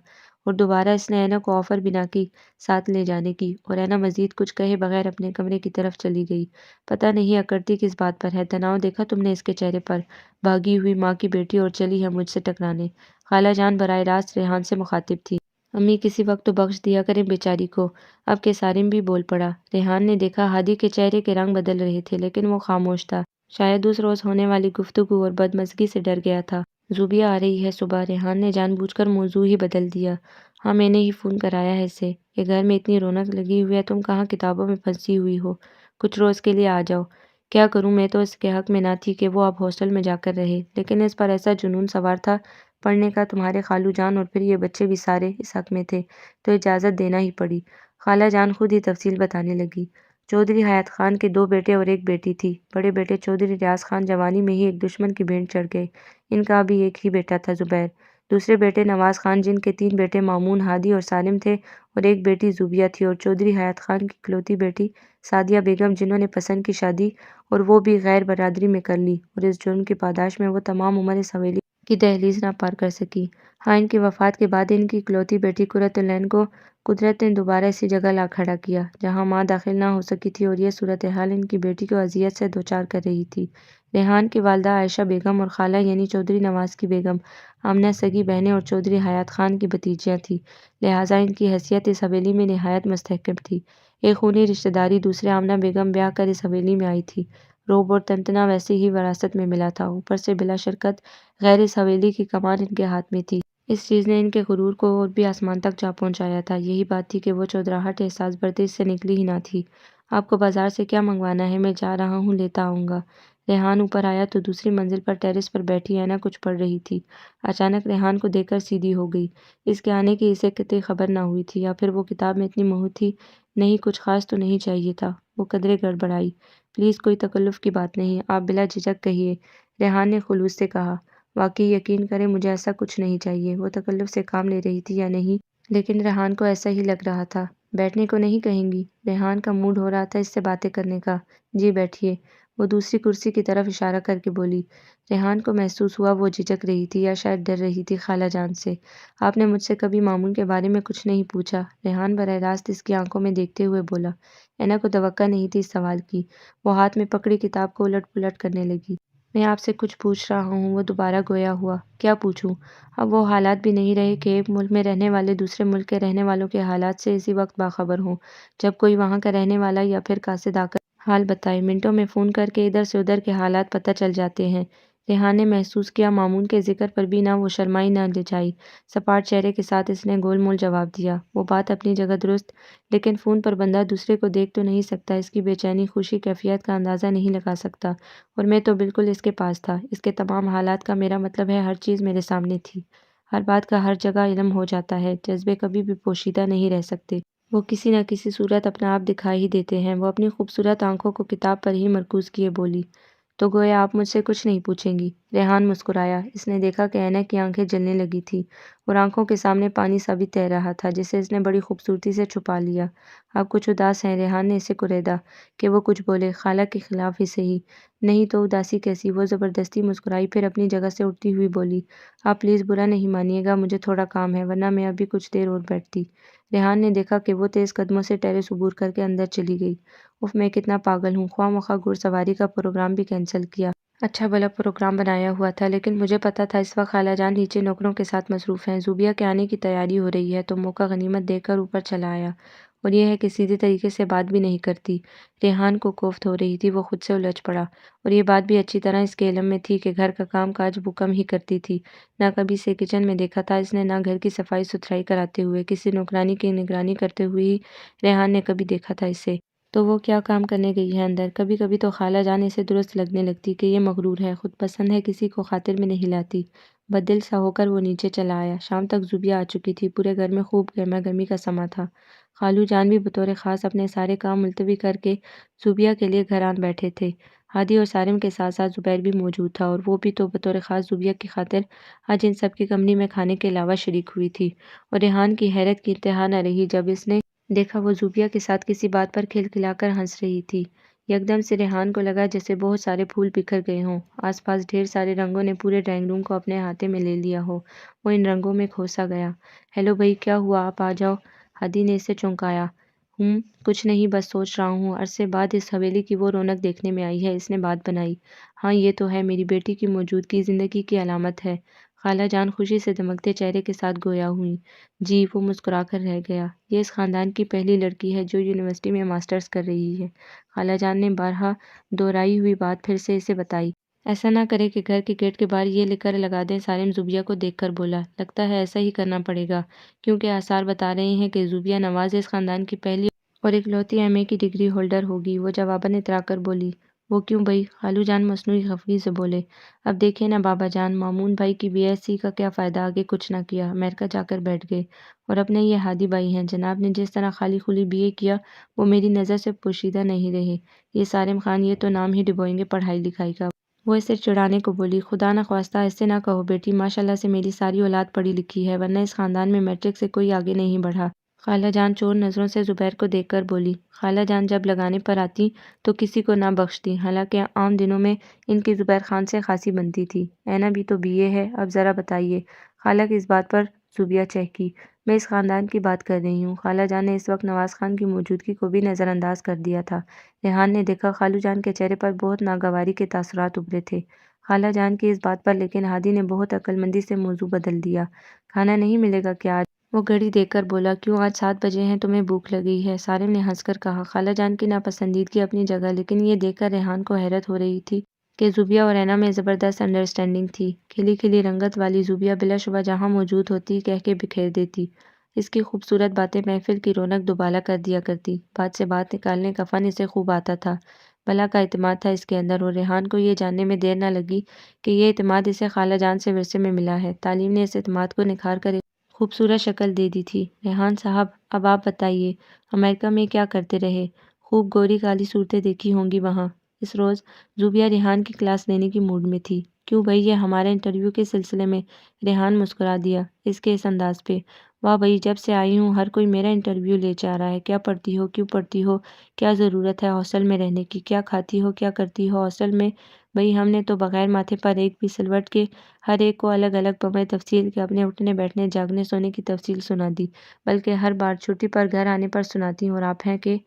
اور دوبارہ اس نے اینا کو آفر بھی نہ کی ساتھ لے جانے کی، اور اینا مزید کچھ کہے بغیر اپنے کمرے کی طرف چلی گئی۔ پتہ نہیں اکڑتی کس بات پر ہے، تناؤ دیکھا تم نے اس کے چہرے پر؟ بھاگی ہوئی ماں کی بیٹی اور چلی ہے مجھ سے ٹکرانے۔ خالہ جان براہ راست ریحان سے مخاطب تھی۔ امی کسی وقت تو بخش دیا کریں بیچاری کو۔ اب کہ سارم بھی بول پڑا۔ ریحان نے دیکھا ہادی کے چہرے کے رنگ بدل رہے تھے، لیکن وہ خاموش تھا، شاید اس روز ہونے والی گفتگو اور بدمزگی سے ڈر گیا تھا۔ زوبیہ آ رہی ہے صبح، ریحان نے جان بوجھ کر موضوع ہی بدل دیا۔ ہاں میں نے ہی فون کرایا ہے اسے کہ گھر میں اتنی رونق لگی ہوئی ہے، تم کہاں کتابوں میں پھنسی ہوئی ہو، کچھ روز کے لیے آ جاؤ۔ کیا کروں، میں تو اس کے حق میں نہ تھی کہ وہ اب ہاسٹل میں جا کر رہے، لیکن اس پر ایسا جنون سوار تھا پڑھنے کا، تمہارے خالو جان اور پھر یہ بچے بھی سارے اس حق میں تھے، تو اجازت دینا ہی پڑی۔ خالہ جان خود ہی تفصیل بتانے لگی۔ چودھری حیات خان کے 2 بیٹے اور 1 بیٹی تھی۔ بڑے بیٹے چودھری ریاض خان جوانی میں ہی ایک دشمن کی بھینٹ چڑھ گئے، ان کا بھی ایک ہی بیٹا تھا زبیر۔ دوسرے بیٹے نواز خان، جن کے 3 بیٹے مامون، ہادی اور سالم تھے، اور ایک بیٹی زوبیہ تھی، اور چودھری حیات خان کی اکلوتی بیٹی سعدیہ بیگم، جنہوں نے پسند کی شادی اور وہ بھی غیر برادری میں کر لی، اور اس جرم کی پاداش میں وہ تمام عمر اس حویلی کی دہلیز نہ پار کر سکی۔ ہاں، ان کی وفات کے بعد ان کی اکلوتی بیٹی قرۃ العین کو قدرت نے دوبارہ اسی جگہ لا کھڑا کیا جہاں ماں داخل نہ ہو سکی تھی، اور یہ صورتحال ان کی بیٹی کو اذیت سے دوچار کر رہی تھی۔ ریحان کی والدہ عائشہ بیگم اور خالہ یعنی چودھری نواز کی بیگم آمنہ سگی بہنیں اور چودھری حیات خان کی بھتیجیاں تھیں، لہٰذا ان کی حیثیت اس حویلی میں نہایت مستحکم تھی۔ ایک خونی رشتہ داری دوسرے آمنہ بیگم بیاہ کر اس حویلی میں آئی تھی، روب اور تنتنا ویسے ہی وراثت میں ملا تھا، اوپر سے بلا شرکت غیر اس حویلی کی کمان ان کے ہاتھ میں تھی۔ اس چیز نے ان کے غرور کو اور بھی آسمان تک جا پہنچایا تھا، یہی بات تھی کہ وہ چودراہٹ احساس برتے سے نکلی ہی نہ تھی۔ آپ کو بازار سے کیا منگوانا ہے، میں جا رہا ہوں، لیتا آؤں گا۔ ریحان اوپر آیا تو دوسری منزل پر ٹیرس پر بیٹھی اینا کچھ پڑھ رہی تھی۔ اچانک ریحان کو دیکھ کر سیدھی ہو گئی۔ اس کے آنے کی اسے قطعی خبر نہ ہوئی تھی، یا پھر وہ کتاب میں اتنی مہو تھی۔ نہیں، کچھ خاص تو نہیں چاہیے تھا، وہ قدرے گڑبڑائی۔ پلیز، کوئی تکلف کی بات نہیں، آپ بلا جھجک کہیے، ریحان نے خلوص سے کہا۔ واقعی یقین کریں مجھے ایسا کچھ نہیں چاہیے۔ وہ تکلف سے کام لے رہی تھی یا نہیں، لیکن ریحان کو ایسا ہی لگ رہا تھا۔ بیٹھنے کو نہیں کہیں گی؟ ریحان کا موڈ ہو رہا تھا اس سے باتیں کرنے کا۔ جی بیٹھیے، وہ دوسری کرسی کی طرف اشارہ کر کے بولی۔ ریحان کو محسوس ہوا وہ جھجک رہی تھی یا شاید ڈر رہی تھی خالہ جان سے۔ آپ نے مجھ سے کبھی مامون کے بارے میں کچھ نہیں پوچھا؟ ریحان براہ راست اس کی آنکھوں میں دیکھتے ہوئے بولا۔ اینا کو توقع نہیں تھی اس سوال کی، وہ ہاتھ میں پکڑی کتاب کو الٹ پلٹ کرنے لگی۔ میں آپ سے کچھ پوچھ رہا ہوں، وہ دوبارہ گویا ہوا۔ کیا پوچھوں؟ اب وہ حالات بھی نہیں رہے کہ ایک ملک میں رہنے والے دوسرے ملک کے رہنے والوں کے حالات سے اسی وقت باخبر ہوں، جب کوئی وہاں کا رہنے والا یا پھر قاصد آ کر حال بتائے۔ منٹوں میں فون کر کے ادھر سے ادھر کے حالات پتہ چل جاتے ہیں۔ ریحان نے محسوس کیا مامون کے ذکر پر بھی نہ وہ شرمائی نہ لجائی، سپاٹ چہرے کے ساتھ اس نے گول مول جواب دیا۔ وہ بات اپنی جگہ درست، لیکن فون پر بندہ دوسرے کو دیکھ تو نہیں سکتا، اس کی بے چینی خوشی کیفیت کا اندازہ نہیں لگا سکتا، اور میں تو بالکل اس کے پاس تھا۔ اس کے تمام حالات کا میرا مطلب ہے ہر چیز میرے سامنے تھی، ہر بات کا ہر جگہ علم ہو جاتا ہے، جذبے کبھی بھی پوشیدہ نہیں رہ سکتے، وہ کسی نہ کسی صورت اپنا آپ دکھا ہی دیتے ہیں۔ وہ اپنی خوبصورت آنکھوں کو کتاب پر ہی مرکوز کیے بولی۔ تو گویا آپ مجھ سے کچھ نہیں پوچھیں گی؟ ریحان مسکرایا۔ اس نے دیکھا کہ اینا کی آنکھیں جلنے لگی تھی، اور آنکھوں کے سامنے پانی سا بھی تیر رہا تھا جسے اس نے بڑی خوبصورتی سے چھپا لیا۔ آپ کچھ اداس ہیں؟ ریحان نے اسے کریدا کہ وہ کچھ بولے، خالہ کے خلاف ہی صحیح۔ نہیں تو اداسی کیسی؟ وہ زبردستی مسکرائی، پھر اپنی جگہ سے اٹھتی ہوئی بولی۔ آپ پلیز برا نہیں مانیے گا، مجھے تھوڑا کام ہے، ورنہ میں ابھی کچھ دیر اور بیٹھتی۔ ریحان نے دیکھا کہ وہ تیز قدموں سے ٹیرس عبور کر کے اندر چلی گئی۔ اف، میں کتنا پاگل ہوں، خواہ مخواہ گھڑ سواری کا پروگرام بھی کینسل کیا۔ اچھا بھلا پروگرام بنایا ہوا تھا، لیکن مجھے پتا تھا اس وقت خالہ جان نیچے نوکروں کے ساتھ مصروف ہیں، زوبیہ کے آنے کی تیاری ہو رہی ہے، تو موقع غنیمت دیکھ کر اوپر چلا آیا۔ اور یہ ہے کہ سیدھے طریقے سے بات بھی نہیں کرتی۔ ریحان کو کوفت ہو رہی تھی، وہ خود سے الجھ پڑا، اور یہ بات بھی اچھی طرح اس کے علم میں تھی کہ گھر کا کام کاج وہ کم ہی کرتی تھی۔ نہ کبھی اسے کچن میں دیکھا تھا اس نے، نہ گھر کی صفائی ستھرائی کراتے ہوئے، کسی نوکرانی کی نگرانی کرتے ہوئے ہی ریحان نے کبھی دیکھا تھا اسے۔ تو وہ کیا کام کرنے گئی ہے اندر؟ کبھی کبھی تو خالہ جان اسے درست لگنے لگتی کہ یہ مغرور ہے، خود پسند ہے، کسی کو خاطر میں نہیں لاتی۔ بددل سا ہو کر وہ نیچے چلا آیا۔ شام تک زوبیہ آ چکی تھی، پورے گھر میں خوب گرما گرمی کا سما تھا۔ خالو جان بھی بطور خاص اپنے سارے کام ملتوی کر کے زوبیہ کے لیے گھر آن بیٹھے تھے۔ ہادی اور سالم کے ساتھ ساتھ زبیر بھی موجود تھا، اور وہ بھی تو بطور خاص زوبیہ کی خاطر آج ان سب کی کمپنی میں کھانے کے علاوہ شریک ہوئی تھی۔ اور ریحان کی حیرت کی انتہا نہ رہی جب اس نے دیکھا وہ زوبیہ کے ساتھ کسی بات پر کھلکھلا کر ہنس رہی تھی۔ یکدم سے ریحان کو لگا جیسے بہت سارے پھول بکھر گئے ہوں، آس پاس ڈھیر سارے رنگوں نے پورے ڈرائنگ روم کو اپنے احاطے میں لے لیا ہو، وہ ان رنگوں میں کھوسا گیا۔ ہیلو بھئی، کیا ہوا، آپ آ جاؤ، ہادی نے اسے چونکایا۔ کچھ نہیں، بس سوچ رہا ہوں، عرصے بعد اس حویلی کی وہ رونق دیکھنے میں آئی ہے، اس نے بات بنائی۔ ہاں یہ تو ہے، میری بیٹی کی موجودگی زندگی کی علامت ہے، خالہ جان خوشی سے دمکتے چہرے کے ساتھ گویا ہوئیں۔ جی، وہ مسکرا کر رہ گیا۔ یہ اس خاندان کی پہلی لڑکی ہے جو یونیورسٹی میں ماسٹرز کر رہی ہے، خالہ جان نے بارہا دہرائی ہوئی بات پھر سے اسے بتائی۔ ایسا نہ کرے کہ گھر کے گیٹ کے باہر یہ لکھ کر لگا دیں۔ سالم زوبیہ کو دیکھ کر بولا۔ لگتا ہے ایسا ہی کرنا پڑے گا، کیونکہ آثار بتا رہے ہیں کہ زوبیہ نواز اس خاندان کی پہلی اور اکلوتی ایم اے کی ڈگری ہولڈر ہوگی۔ وہ جواباً اترا کر بولی۔ وہ کیوں بھئی؟ خالو جان مصنوعی خفگی سے بولے۔ اب دیکھیے نا بابا جان، مامون بھائی کی بی ایس سی کا کیا فائدہ، آگے کچھ نہ کیا، امریکہ جا کر بیٹھ گئے۔ اور اپنے یہ ہادی بھائی ہیں، جناب نے جس طرح خالی خلی بی اے کیا وہ میری نظر سے پوشیدہ نہیں رہے۔ یہ سالم خان، یہ تو نام ہی ڈبوئیں گے پڑھائی لکھائی کا۔ وہ اسے چڑھانے کو بولی۔ خدا نخواستہ ایسے نہ کہو بیٹی، ماشاءاللہ سے میری ساری اولاد پڑھی لکھی ہے، ورنہ اس خاندان میں میٹرک سے کوئی آگے نہیں بڑھا۔ خالہ جان چور نظروں سے زبیر کو دیکھ کر بولی۔ خالہ جان جب لگانے پر آتی تو کسی کو نہ بخشتی، حالانکہ عام دنوں میں ان کی زبیر خان سے خاصی بنتی تھی۔ اینا بھی تو بی اے ہے، اب ذرا بتائیے۔ خالہ کی اس بات پر زوبیہ چہکی۔ میں اس خاندان کی بات کر رہی ہوں۔ خالہ جان نے اس وقت نواز خان کی موجودگی کو بھی نظر انداز کر دیا تھا۔ ریحان نے دیکھا خالو جان کے چہرے پر بہت ناگواری کے تاثرات ابھرے تھے خالہ جان کی اس بات پر، لیکن ہادی نے بہت عقل مندی سے موضوع بدل دیا۔ کھانا نہیں ملے گا کیا آج؟ وہ گھڑی دیکھ کر بولا۔ کیوں، آج 7 بجے ہیں، تمہیں بھوک لگی ہے؟ سالم نے ہنس کر کہا۔ خالہ جان کی ناپسندیدگی اپنی جگہ، لیکن یہ دیکھ کر ریحان کو حیرت ہو رہی تھی کہ زوبیہ اور اینا میں زبردست انڈرسٹینڈنگ تھی۔ کھلی کھلی رنگت والی زوبیہ بلا شبہ جہاں موجود ہوتی کہہ کے بکھیر دیتی۔ اس کی خوبصورت باتیں محفل کی رونق دوبالا کر دیا کرتی۔ بات سے بات نکالنے کا فن اسے خوب آتا تھا۔ بلا کا اعتماد تھا اس کے اندر، اور ریحان کو یہ جاننے میں دیر نہ لگی کہ یہ اعتماد اسے خالہ جان سے ورثے میں ملا ہے۔ تعلیم نے اس اعتماد کو نکھار کر ایک خوبصورت شکل دے دی تھی۔ ریحان صاحب، اب آپ بتائیے، امریکہ میں کیا کرتے رہے؟ خوب گوری کالی صورتیں دیکھی ہوں گی وہاں۔ اس روز زوبیہ ریحان کی کلاس لینے کی موڈ میں تھی۔ کیوں بھئی، یہ ہمارے انٹرویو کے سلسلے میں؟ ریحان مسکرا دیا اس کے اس انداز پہ۔ واہ بھئی، جب سے آئی ہوں ہر کوئی میرا انٹرویو لے جا رہا ہے۔ کیا پڑھتی ہو، کیوں پڑھتی ہو، کیا ضرورت ہے ہاسٹل میں رہنے کی، کیا کھاتی ہو، کیا کرتی ہو ہاسٹل میں؟ بھئی ہم نے تو بغیر ماتھے پر ایک بھی سلوٹ کے ہر ایک کو الگ الگ بمبئے تفصیل کے اپنے اٹھنے بیٹھنے جاگنے سونے کی تفصیل سنا دی، بلکہ ہر بار چھٹی پر گھر آنے پر سناتی ہوں۔ اور آپ ہیں کہ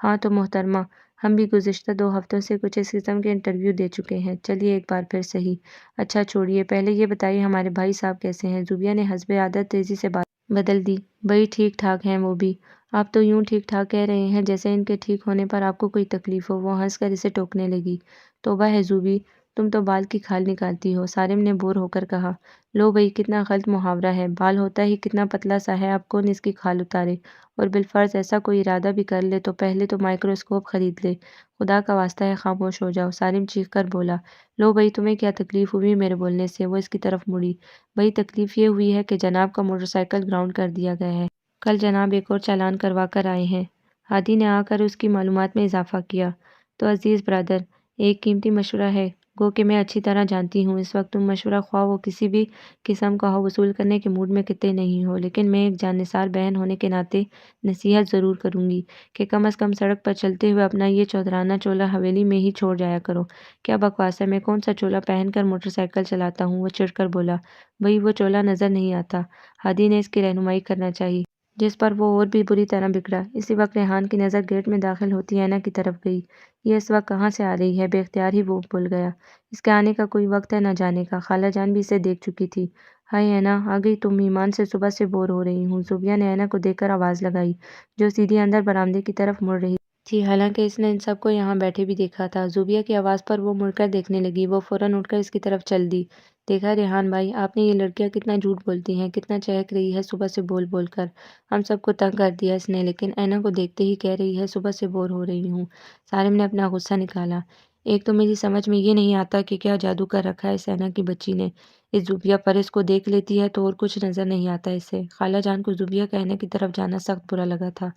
ہاں تو محترمہ، ہم بھی گزشتہ 2 ہفتوں سے کچھ اس قسم کے انٹرویو دے چکے ہیں۔ چلیے ایک بار پھر صحیح۔ اچھا چھوڑیے، پہلے یہ بتائیے ہمارے بھائی صاحب کیسے ہیں؟ زوبیہ نے حسب عادت تیزی سے بات بدل دی۔ بھئی ٹھیک ٹھاک ہیں وہ بھی۔ آپ تو یوں ٹھیک ٹھاک کہہ رہے ہیں جیسے ان کے ٹھیک ہونے پر آپ کو کوئی تکلیف ہو۔ وہ ہنس کر اسے ٹوکنے لگی۔ توبہ ہے زوبی، تم تو بال کی کھال نکالتی ہو، سالم نے بور ہو کر کہا۔ لو بھئی، کتنا غلط محاورہ ہے، بال ہوتا ہی کتنا پتلا سا ہے، اب کون اس کی کھال اتارے؟ اور بالفرض ایسا کوئی ارادہ بھی کر لے تو پہلے تو مائکروسکوپ خرید لے۔ خدا کا واسطہ ہے خاموش ہو جاؤ، سالم چیخ کر بولا۔ لو بھئی، تمہیں کیا تکلیف ہوئی میرے بولنے سے؟ وہ اس کی طرف مڑی۔ بھئی تکلیف یہ ہوئی ہے کہ جناب کا موٹر سائیکل گراؤنڈ کر دیا گیا ہے۔ کل جناب ایک اور چالان کروا کر آئے ہیں۔ ہادی نے آ کر اس کی معلومات میں اضافہ کیا۔ تو عزیز برادر، ایک قیمتی مشورہ ہے، گو کہ میں اچھی طرح جانتی ہوں اس وقت تم مشورہ خواہ وہ کسی بھی قسم کا ہو وصول کرنے کے موڈ میں قطعی نہیں ہو، لیکن میں ایک جاننثار بہن ہونے کے ناطے نصیحت ضرور کروں گی کہ کم از کم سڑک پر چلتے ہوئے اپنا یہ چودرانہ چولا حویلی میں ہی چھوڑ جایا کرو۔ کیا بکواس ہے، میں کون سا چولا پہن کر موٹر سائیکل چلاتا ہوں؟ وہ چڑھ کر بولا۔ بھئی وہ چولا نظر نہیں آتا، ہادی نے اس کی رہنمائی کرنا چاہی، جس پر وہ اور بھی بری طرح بگڑا۔ اسی وقت ریحان کی نظر گیٹ میں داخل ہوتی اینا کی طرف گئی۔ یہ اس وقت کہاں سے آ رہی ہے؟ بے اختیار ہی وہ بھول گیا۔ اس کے آنے کا کوئی وقت ہے نہ جانے کا، خالہ جان بھی اسے دیکھ چکی تھی۔ ہائے اینا، آ گئی تم؟ ایمان سے صبح سے بور ہو رہی ہوں، زوبیہ نے اینا کو دیکھ کر آواز لگائی، جو سیدھی اندر برآمدے کی طرف مڑ رہی تھی، حالانکہ اس نے ان سب کو یہاں بیٹھے بھی دیکھا تھا۔ زوبیہ کی آواز پر وہ مڑ کر دیکھنے لگی۔ وہ فوراً اٹھ کر اس کی طرف چل دی۔ دیکھا ریحان بھائی، آپ نے یہ لڑکیاں کتنا جھوٹ بولتی ہیں، کتنا چہک رہی ہے صبح سے بول بول کر، ہم سب کو تنگ کر دیا اس نے، لیکن اینا کو دیکھتے ہی کہہ رہی ہے صبح سے بور ہو رہی ہوں۔ سالم نے اپنا غصہ نکالا۔ ایک تو میری سمجھ میں یہ نہیں آتا کہ کیا جادو کر رکھا ہے اس اینا کی بچی نے، اس زوبیہ پر، اس کو دیکھ لیتی ہے تو اور کچھ نظر نہیں آتا اسے۔ خالہ جان کو زوبیہ کا اینا کی طرف جانا سخت برا لگا تھا۔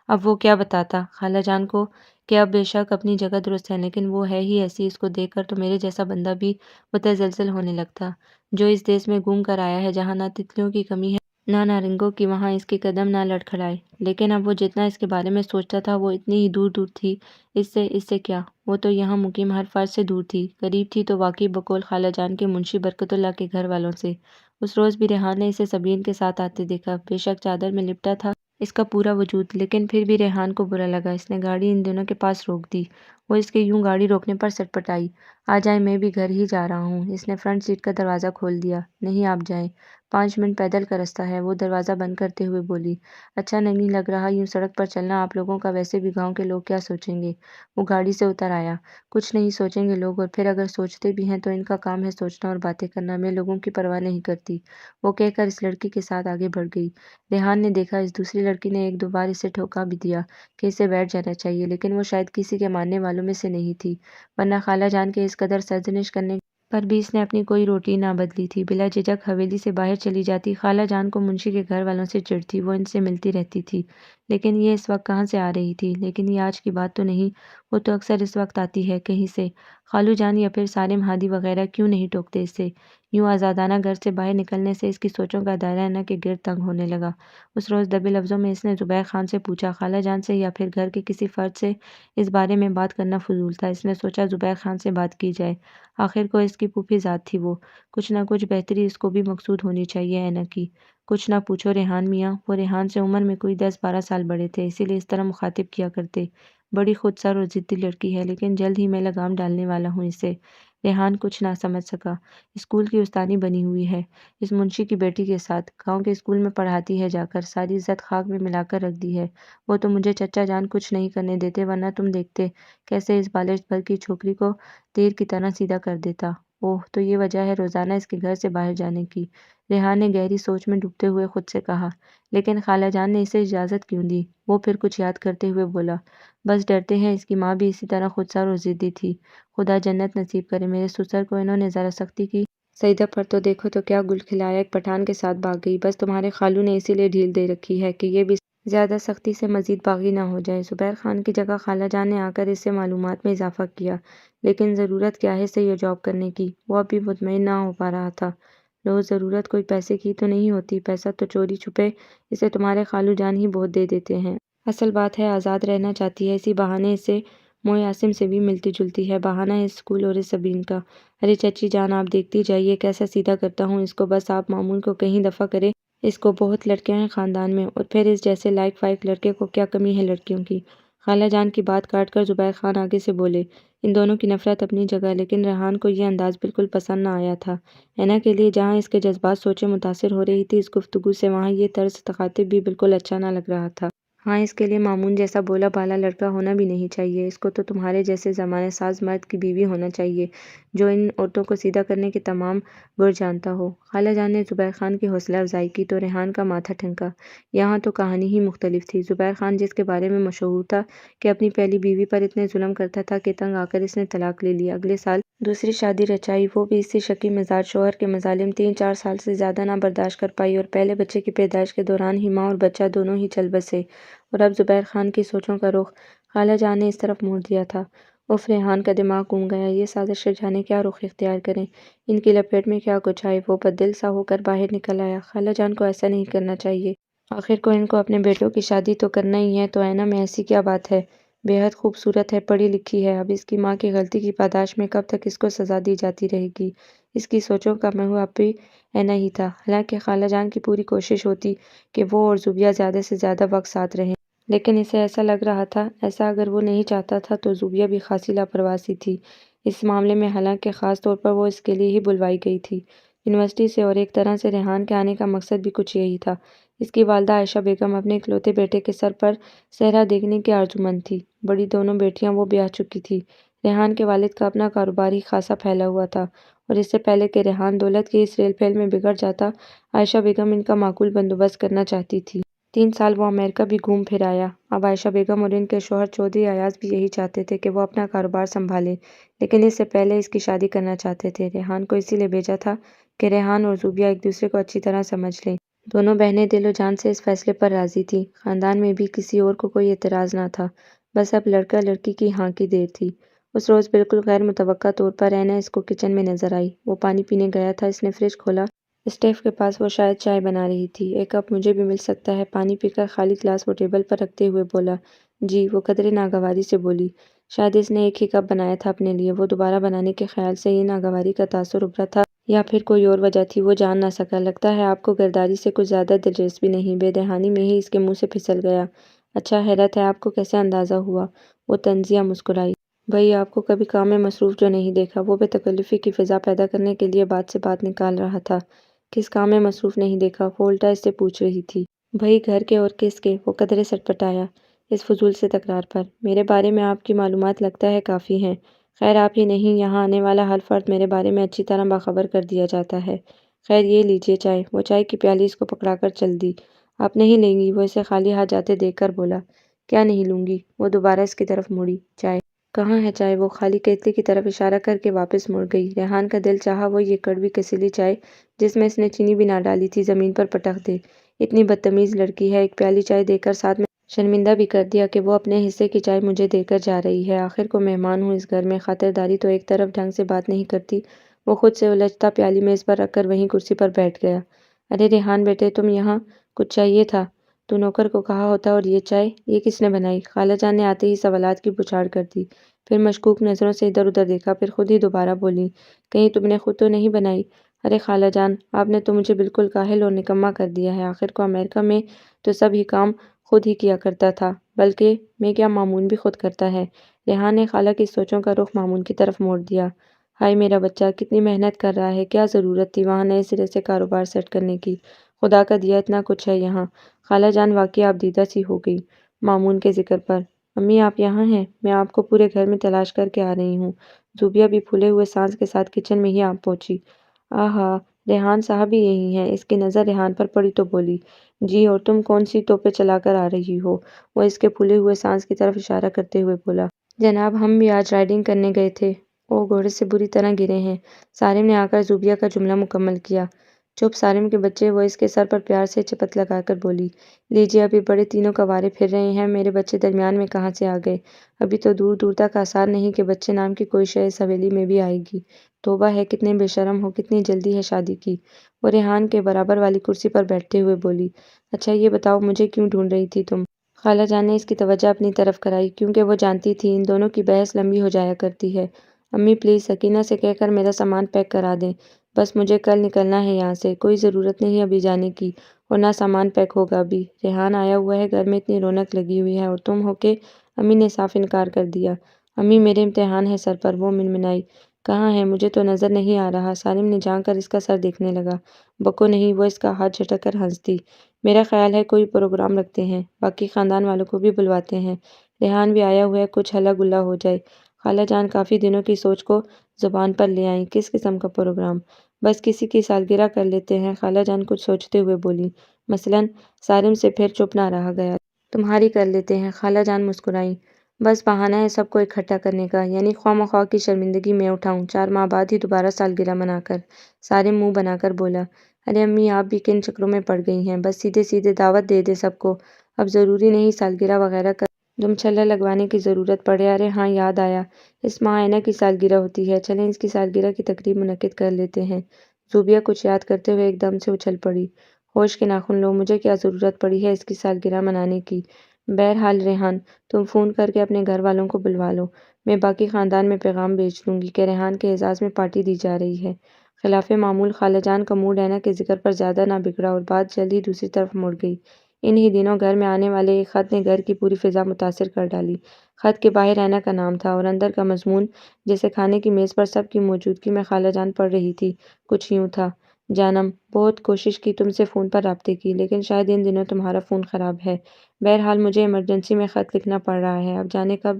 اب وہ کیا بتاتا خالہ جان کو کہ اب بے شک اپنی جگہ درست ہے، لیکن وہ ہے ہی ایسی، اس کو دیکھ کر تو میرے جیسا بندہ بھی متزلزل ہونے لگتا، جو اس دیس میں گھوم کر آیا ہے جہاں نہ تتلیوں کی کمی ہے نہ نارنگوں کی، وہاں اس کے قدم نہ لڑکھڑائے۔ لیکن اب وہ جتنا اس کے بارے میں سوچتا تھا وہ اتنی ہی دور دور تھی اس سے کیا، وہ تو یہاں مقیم ہر فرد سے دور تھی، قریب تھی تو واقعی بقول خالہ جان کے منشی برکت اللہ کے گھر والوں سے۔ اس روز بھی ریحان نے اسے صبرین کے ساتھ آتے دیکھا، بے شک چادر میں لپٹا تھا اس کا پورا وجود، لیکن پھر بھی ریحان کو برا لگا۔ اس نے گاڑی ان دونوں کے پاس روک دی۔ وہ اس کے یوں گاڑی روکنے پر سٹ پٹائی۔ آ جائیں، میں بھی گھر ہی جا رہا ہوں۔ اس نے فرنٹ سیٹ کا دروازہ کھول دیا۔ نہیں، آپ جائیں، 5 منٹ پیدل کا رستہ ہے، وہ دروازہ بند کرتے ہوئے بولی۔ اچھا نہیں لگ رہا یوں سڑک پر چلنا آپ لوگوں کا، ویسے بھی گاؤں کے لوگ کیا سوچیں گے؟ وہ گاڑی سے اتر آیا۔ کچھ نہیں سوچیں گے لوگ، اور پھر اگر سوچتے بھی ہیں تو ان کا کام ہے سوچنا اور باتیں کرنا، میں لوگوں کی پرواہ نہیں کرتی، وہ کہہ کر اس لڑکی کے ساتھ آگے بڑھ گئی۔ ریحان نے دیکھا اس دوسری لڑکی نے 1 2 بار اسے ٹھوکا بھی دیا کہ اسے بیٹھ جانا چاہیے، لیکن وہ شاید کسی کے ماننے والوں میں سے نہیں تھی، ورنہ خالہ جان کے اس قدر سرزنش کرنے پر بھی اس نے اپنی کوئی روٹین نہ بدلی تھی۔ بلا جھجک حویلی سے باہر چلی جاتی۔ خالہ جان کو منشی کے گھر والوں سے چڑ تھی، وہ ان سے ملتی رہتی تھی، لیکن یہ اس وقت کہاں سے آ رہی تھی؟ لیکن یہ آج کی بات تو نہیں، وہ تو اکثر اس وقت آتی ہے کہیں سے۔ خالو جان یا پھر سالم ہادی وغیرہ کیوں نہیں ٹوکتے اسے؟ یوں آزادانہ گھر سے باہر نکلنے سے اس کی سوچوں کا دائرہ نہ کے گرد تنگ ہونے لگا۔ اس روز دبے لفظوں میں اس نے زبیر خان سے پوچھا، خالہ جان سے یا پھر گھر کے کسی فرد سے اس بارے میں بات کرنا فضول تھا۔ اس نے سوچا زبیر خان سے بات کی جائے، آخر کو اس کی پھوپھی ذات تھی وہ، کچھ نہ کچھ بہتری اس کو بھی مقصود ہونی چاہیے اینا کی۔ کچھ نہ پوچھو ریحان میاں، وہ ریحان سے عمر میں کوئی 10 12 سال بڑے تھے، اسی لیے اس طرح مخاطب کیا کرتے۔ بڑی خود سر اور ضدی لڑکی ہے، لیکن جلد ہی میں لگام ڈالنے والا ہوں اسے۔ ریحان کچھ نہ سمجھ سکا۔ اسکول کی استانی بنی ہوئی ہے اس منشی کی بیٹی کے ساتھ، گاؤں کے اسکول میں پڑھاتی ہے جا کر، ساری عزت خاک میں ملا کر رکھ دی ہے۔ وہ تو مجھے چچا جان کچھ نہیں کرنے دیتے، ورنہ تم دیکھتے کیسے اس بالشت بھر کی چھوکری کو تیر کی طرح سیدھا کر دیتا۔ اوہ، تو یہ وجہ ہے روزانہ اس کے گھر سے باہر جانے کی؟ ریحان نے گہری سوچ میں ڈوبتے ہوئے خود سے کہا۔ لیکن خالہ جان نے اسے اجازت کیوں دی؟ وہ پھر کچھ یاد کرتے ہوئے بولا، بس ڈرتے ہیں اس کی ماں بھی اسی طرح خود سر اور ضدی تھی، خدا جنت نصیب کرے میرے سسر کو، انہوں نے ذرا سختی کی سیدہ پر تو دیکھو تو کیا گل کھلایا، ایک پٹھان کے ساتھ بھاگ گئی، بس تمہارے خالو نے اسی لیے ڈھیل دے رکھی ہے کہ یہ بھی زیادہ سختی سے مزید باغی نہ ہو جائے۔ زبیر خان کی جگہ خالہ جان نے آ کر اس سے معلومات میں اضافہ کیا۔ لیکن ضرورت کیا ہے سے یہ جاب کرنے کی؟ وہ اب بھی مطمئن نہ ہو پا رہا تھا۔ لو، ضرورت کوئی پیسے کی تو نہیں ہوتی، پیسہ تو چوری چھپے اسے تمہارے خالو جان ہی بہت دے دیتے ہیں۔ اصل بات ہے آزاد رہنا چاہتی ہے، اسی بہانے اسے موئے عاصم سے بھی ملتی جلتی ہے، بہانہ ہے اسکول اور اس صبرین کا۔ ارے چچی جان، آپ دیکھتی جائیے کیسا سیدھا کرتا ہوں اس کو، بس آپ مامون کو کہیں دفع کرے، اس کو بہت لڑکیاں ہیں خاندان میں، اور پھر اس جیسے لائق فائق لڑکے کو کیا کمی ہے لڑکیوں کی؟ خالہ جان کی بات کاٹ کر زبیر خان آگے سے بولے، ان دونوں کی نفرت اپنی جگہ، لیکن ریحان کو یہ انداز بالکل پسند نہ آیا تھا۔ اینا کے لیے جہاں اس کے جذبات سوچیں متاثر ہو رہی تھی اس گفتگو سے، وہاں یہ طرز تخاطب بھی بالکل اچھا نہ لگ رہا تھا۔ ہاں، اس کے لیے مامون جیسا بولا بالا لڑکا ہونا بھی نہیں چاہیے، اس کو تو تمہارے جیسے زمانہ ساز مرد کی بیوی ہونا چاہیے، جو ان عورتوں کو سیدھا کرنے کے تمام گر جانتا ہو۔ خالہ جان نے زبیر خان کی حوصلہ افزائی کی تو ریحان کا ماتھا ٹھنکا۔ یہاں تو کہانی ہی مختلف تھی۔ زبیر خان جس کے بارے میں مشہور تھا کہ اپنی پہلی بیوی پر اتنے ظلم کرتا تھا کہ تنگ آ کر اس نے طلاق لے لی، اگلے سال دوسری شادی رچائی، وہ بھی اسی شکی مزاج شوہر کے مظالم 3 4 سال سے زیادہ نہ برداشت کر پائی، اور پہلے بچے کی پیدائش کے دوران ہی ماں اور بچہ دونوں ہی چل بسے، اور اب زبیر خان کی سوچوں کا رخ خالہ جان نے اس طرف موڑ دیا تھا۔ اف، ریحان کا دماغ گھوم گیا، یہ سازش جانے کیا رخ اختیار کریں، ان کی لپیٹ میں کیا کچھ آئے۔ وہ بددل سا ہو کر باہر نکل آیا۔ خالہ جان کو ایسا نہیں کرنا چاہیے، آخر کو ان کو اپنے بیٹوں کی شادی تو کرنا ہی ہے، تو اینا میں ایسی کیا بات ہے، بے حد خوبصورت ہے، پڑھی لکھی ہے، اب اس کی ماں کی غلطی کی پاداش میں کب تک اس کو سزا دی جاتی رہے گی؟ اس کی سوچوں کا محور اب بھی اینا ہی تھا، حالانکہ خالہ جان کی پوری کوشش ہوتی کہ وہ اور زوبیہ زیادہ سے زیادہ وقت ساتھ رہیں، لیکن اسے ایسا لگ رہا تھا ایسا اگر وہ نہیں چاہتا تھا تو زوبیہ بھی خاصی لاپرواہ سی تھی اس معاملے میں، حالانکہ خاص طور پر وہ اس کے لیے ہی بلوائی گئی تھی یونیورسٹی سے، اور ایک طرح سے ریحان کے آنے کا مقصد بھی کچھ یہی تھا۔ اس کی والدہ عائشہ بیگم اپنے اکلوتے بیٹے کے سر پر صحرا دیکھنے کی آرزومند تھی، بڑی دونوں بیٹیاں وہ بیاہ چکی تھی۔ ریحان کے والد کا اپنا کاروبار ہی خاصا پھیلا ہوا تھا، اور اس سے پہلے کہ ریحان دولت کی اس ریل پھیل میں بگڑ جاتا، عائشہ بیگم ان کا معقول بندوبست کرنا چاہتی تھی۔ 3 سال وہ امریکہ بھی گھوم پھر آیا۔ اب عائشہ بیگم اور ان کے شوہر چودھری ایاز بھی یہی چاہتے تھے کہ وہ اپنا کاروبار سنبھالے، لیکن اس سے پہلے اس کی شادی کرنا چاہتے تھے۔ ریحان کو اسی لیے بھیجا تھا کہ ریحان اور زوبیہ ایک دوسرے کو اچھی طرح سمجھ لیں۔ دونوں بہنیں دل و جان سے اس فیصلے پر راضی تھیں، خاندان میں بھی کسی اور کو کوئی اعتراض نہ تھا، بس اب لڑکا لڑکی کی ہاں کی دیر تھی۔ اس روز بالکل غیر متوقع طور پر اینا اس کو کچن میں نظر آئی۔ وہ پانی پینے گیا تھا، اس نے فریج کھولا، اسٹیف کے پاس وہ شاید چائے بنا رہی تھی۔ ایک کپ مجھے بھی مل سکتا ہے؟ پانی پی کر خالی گلاس وہ ٹیبل پر رکھتے ہوئے بولا۔ جی، وہ قدرے ناگواری سے بولی۔ شاید اس نے ایک ہی کپ بنایا تھا اپنے لیے، وہ دوبارہ بنانے کے خیال سے یہ ناگواری کا تاثر ابھرا تھا یا پھر کوئی اور وجہ تھی، وہ جان نہ سکا۔ لگتا ہے آپ کو گرداری سے کچھ زیادہ دلچسپی نہیں، بے دہانی میں ہی اس کے منہ سے پھسل گیا۔ اچھا، حیرت ہے، آپ کو کیسے اندازہ ہوا؟ وہ طنزیہ مسکرائی۔ بھائی آپ کو کبھی کام میں مصروف جو نہیں دیکھا؟ وہ بے تکلفی کی فضا پیدا کرنے کے لیے بات سے بات نکال رہا تھا۔ کس کام میں مصروف نہیں دیکھا؟ وہ الٹا اس سے پوچھ رہی تھی۔ بھائی گھر کے اور کس کے؟ وہ قدرے سٹپٹایا اس فضول سے تکرار پر۔ میرے بارے میں آپ کی معلومات لگتا ہے کافی ہیں۔ خیر آپ ہی نہیں، یہاں آنے والا ہر فرد میرے بارے میں اچھی طرح باخبر کر دیا جاتا ہے۔ خیر یہ لیجیے چائے۔ وہ چائے کی پیالی اس کو پکڑا کر چل دی۔ آپ نہیں لیں گی؟ وہ اسے خالی ہاتھ جاتے دیکھ کر بولا۔ کیا نہیں لوں گی؟ وہ دوبارہ اس کی طرف مڑی۔ چائے کہاں ہے چائے؟ وہ خالی کیتلی کی طرف اشارہ کر کے واپس مڑ گئی۔ ریحان کا دل چاہا وہ یہ کڑوی کسیلی چائے جس میں اس نے چینی بھی نہ ڈالی تھی زمین پر پٹک دے۔ اتنی بدتمیز لڑکی ہے، ایک پیالی چائے دے کر ساتھ میں شرمندہ بھی کر دیا کہ وہ اپنے حصے کی چائے مجھے دے کر جا رہی ہے۔ آخر کو مہمان ہوں اس گھر میں، خاطرداری تو ایک طرف ڈھنگ سے بات نہیں کرتی۔ وہ خود سے الجھتا پیالی میز پر رکھ کر وہیں کرسی پر بیٹھ گیا۔ ارے ریحان بیٹے تم یہاں؟ کچھ چاہیے تھا؟ تو نوکر کو کہا ہوتا۔ اور یہ چائے یہ کس نے بنائی؟ خالہ جان نے آتے ہی سوالات کی بچھاڑ کر دی۔ پھر مشکوک نظروں سے ادھر ادھر دیکھا، پھر خود ہی دوبارہ بولی۔ کہیں تم نے خود تو نہیں بنائی؟ ارے خالہ جان آپ نے تو مجھے بالکل کاہل اور نکما کر دیا ہے۔ آخر کو امریکہ میں تو سب ہی کام خود ہی کیا کرتا تھا، بلکہ میں کیا مامون بھی خود کرتا ہے۔ ریحان نے خالہ کی سوچوں کا رخ مامون کی طرف موڑ دیا۔ ہائے میرا بچہ کتنی محنت کر رہا ہے، کیا ضرورت تھی وہاں نئے سرے سے کاروبار سیٹ کرنے کی؟ خدا کا دیا اتنا کچھ ہے یہاں۔ خالہ جان واقعی آبدیدہ سی ہو گئی مامون کے ذکر پر۔ امی آپ یہاں ہیں؟ میں آپ کو پورے گھر میں تلاش کر کے آ رہی ہوں۔ زوبیہ بھی پھولے ہوئے سانس کے ساتھ کچن میں ہی آ پہنچی۔ آہا ریحان صاحب بھی یہی ہیں؟ اس کی نظر ریحان پر پڑی تو بولی۔ جی اور تم کون سی توپیں چلا کر آ رہی ہو؟ وہ اس کے پھولے ہوئے سانس کی طرف اشارہ کرتے ہوئے بولا۔ جناب ہم بھی آج رائڈنگ کرنے گئے تھے۔ وہ گھوڑے سے بری طرح گرے ہیں۔ سارم نے آ کر زوبیہ کا جملہ مکمل کیا۔ چپ سارم کے بچے، وہ اس کے سر پر پیار سے چپت لگا کر بولی۔ لیجیے ابھی بڑے تینوں کوارے پھر رہے ہیں، میرے بچے درمیان میں کہاں سے آ گئے؟ ابھی تو دور دور تک آثار نہیں کہ بچے نام کی کوئی شے اس حویلی میں بھی آئے گی۔ توبہ ہے کتنے بے شرم ہو، کتنی جلدی ہے شادی کی۔ وہ ریحان کے برابر والی کرسی پر بیٹھتے ہوئے بولی۔ اچھا یہ بتاؤ مجھے کیوں ڈھونڈ رہی تھی تم؟ خالہ جان نے اس کی توجہ اپنی طرف کرائی، کیونکہ وہ جانتی تھی ان دونوں کی بحث لمبی ہو جایا کرتی ہے۔ امی پلیز سکینہ سے کہہ کر میرا سامان پیک کرا دیں، بس مجھے کل نکلنا ہے یہاں سے، کوئی ضرورت نہیں ابھی جانے کی، اور نہ سامان پیک ہوگا ابھی۔ ریحان آیا ہوا ہے، گھر میں اتنی رونق لگی ہوئی ہے اور تم ہو کہ… امی نے صاف انکار کر دیا۔ امی میرے امتحان ہے سر پر، وہ منمنائی۔ کہاں ہے؟ مجھے تو نظر نہیں آ رہا۔ سالم نے جھانک کر اس کا سر دیکھنے لگا۔ بکو نہیں، وہ اس کا ہاتھ جھٹک کر ہنس دی۔ میرا خیال ہے کوئی پروگرام رکھتے ہیں، باقی خاندان والوں کو بھی بلواتے ہیں، ریحان بھی آیا ہوا ہے، کچھ ہلا گلا ہو جائے۔ خالہ جان کافی دنوں کی سوچ کو زبان پر لے آئیں۔ کس قسم کا پروگرام؟ بس کسی کی سالگرہ کر لیتے ہیں، خالہ جان کچھ سوچتے ہوئے بولی۔ مثلاً؟ سالم سے پھر چپ نہ رہا گیا۔ تمہاری کر لیتے ہیں، خالہ جان مسکرائیں۔ بس بہانہ ہے سب کو اکٹھا کرنے کا، یعنی خواہ مخواہ کی شرمندگی میں اٹھاؤں 4 ماہ بعد ہی دوبارہ سالگرہ منا کر۔ سالم منہ بنا کر بولا۔ ارے امی آپ بھی کن چکروں میں پڑ گئی ہیں، بس سیدھے سیدھے دعوت دے دے سب کو، اب ضروری نہیں سالگرہ وغیرہ کا دم چھلہ لگوانے کی ضرورت پڑے۔ ارے ہاں یاد آیا، اس ماہ اینا کی سالگرہ ہوتی ہے، چلیں اس کی سالگرہ کی تقریب منعقد کر لیتے ہیں۔ زوبیہ کچھ یاد کرتے ہوئے ایک دم سے اچھل پڑی۔ ہوش کے ناخن لو، مجھے کیا ضرورت پڑی ہے اس کی سالگرہ منانے کی؟ بہرحال ریحان تم فون کر کے اپنے گھر والوں کو بلوا لو، میں باقی خاندان میں پیغام بھیج دوں گی کہ ریحان کے اعزاز میں پارٹی دی جا رہی ہے۔ خلاف معمول خالہ جان کا موڈ اینا کے ذکر پر زیادہ نہ بگڑا اور بات جلد ہی دوسری طرف مڑ گئی۔ ان ہی دنوں گھر میں آنے والے ایک خط نے گھر کی پوری فضا متاثر کر ڈالی۔ خط کے باہر اینا کا نام تھا اور اندر کا مضمون، جیسے کھانے کی میز پر سب کی موجودگی میں خالہ جان پڑھ رہی تھی، کچھ یوں تھا۔ جانم بہت کوشش کی تم سے فون پر رابطے کی، لیکن شاید ان دنوں تمہارا فون خراب ہے، بہرحال مجھے ایمرجنسی میں خط لکھنا پڑ رہا ہے، اب جانے کب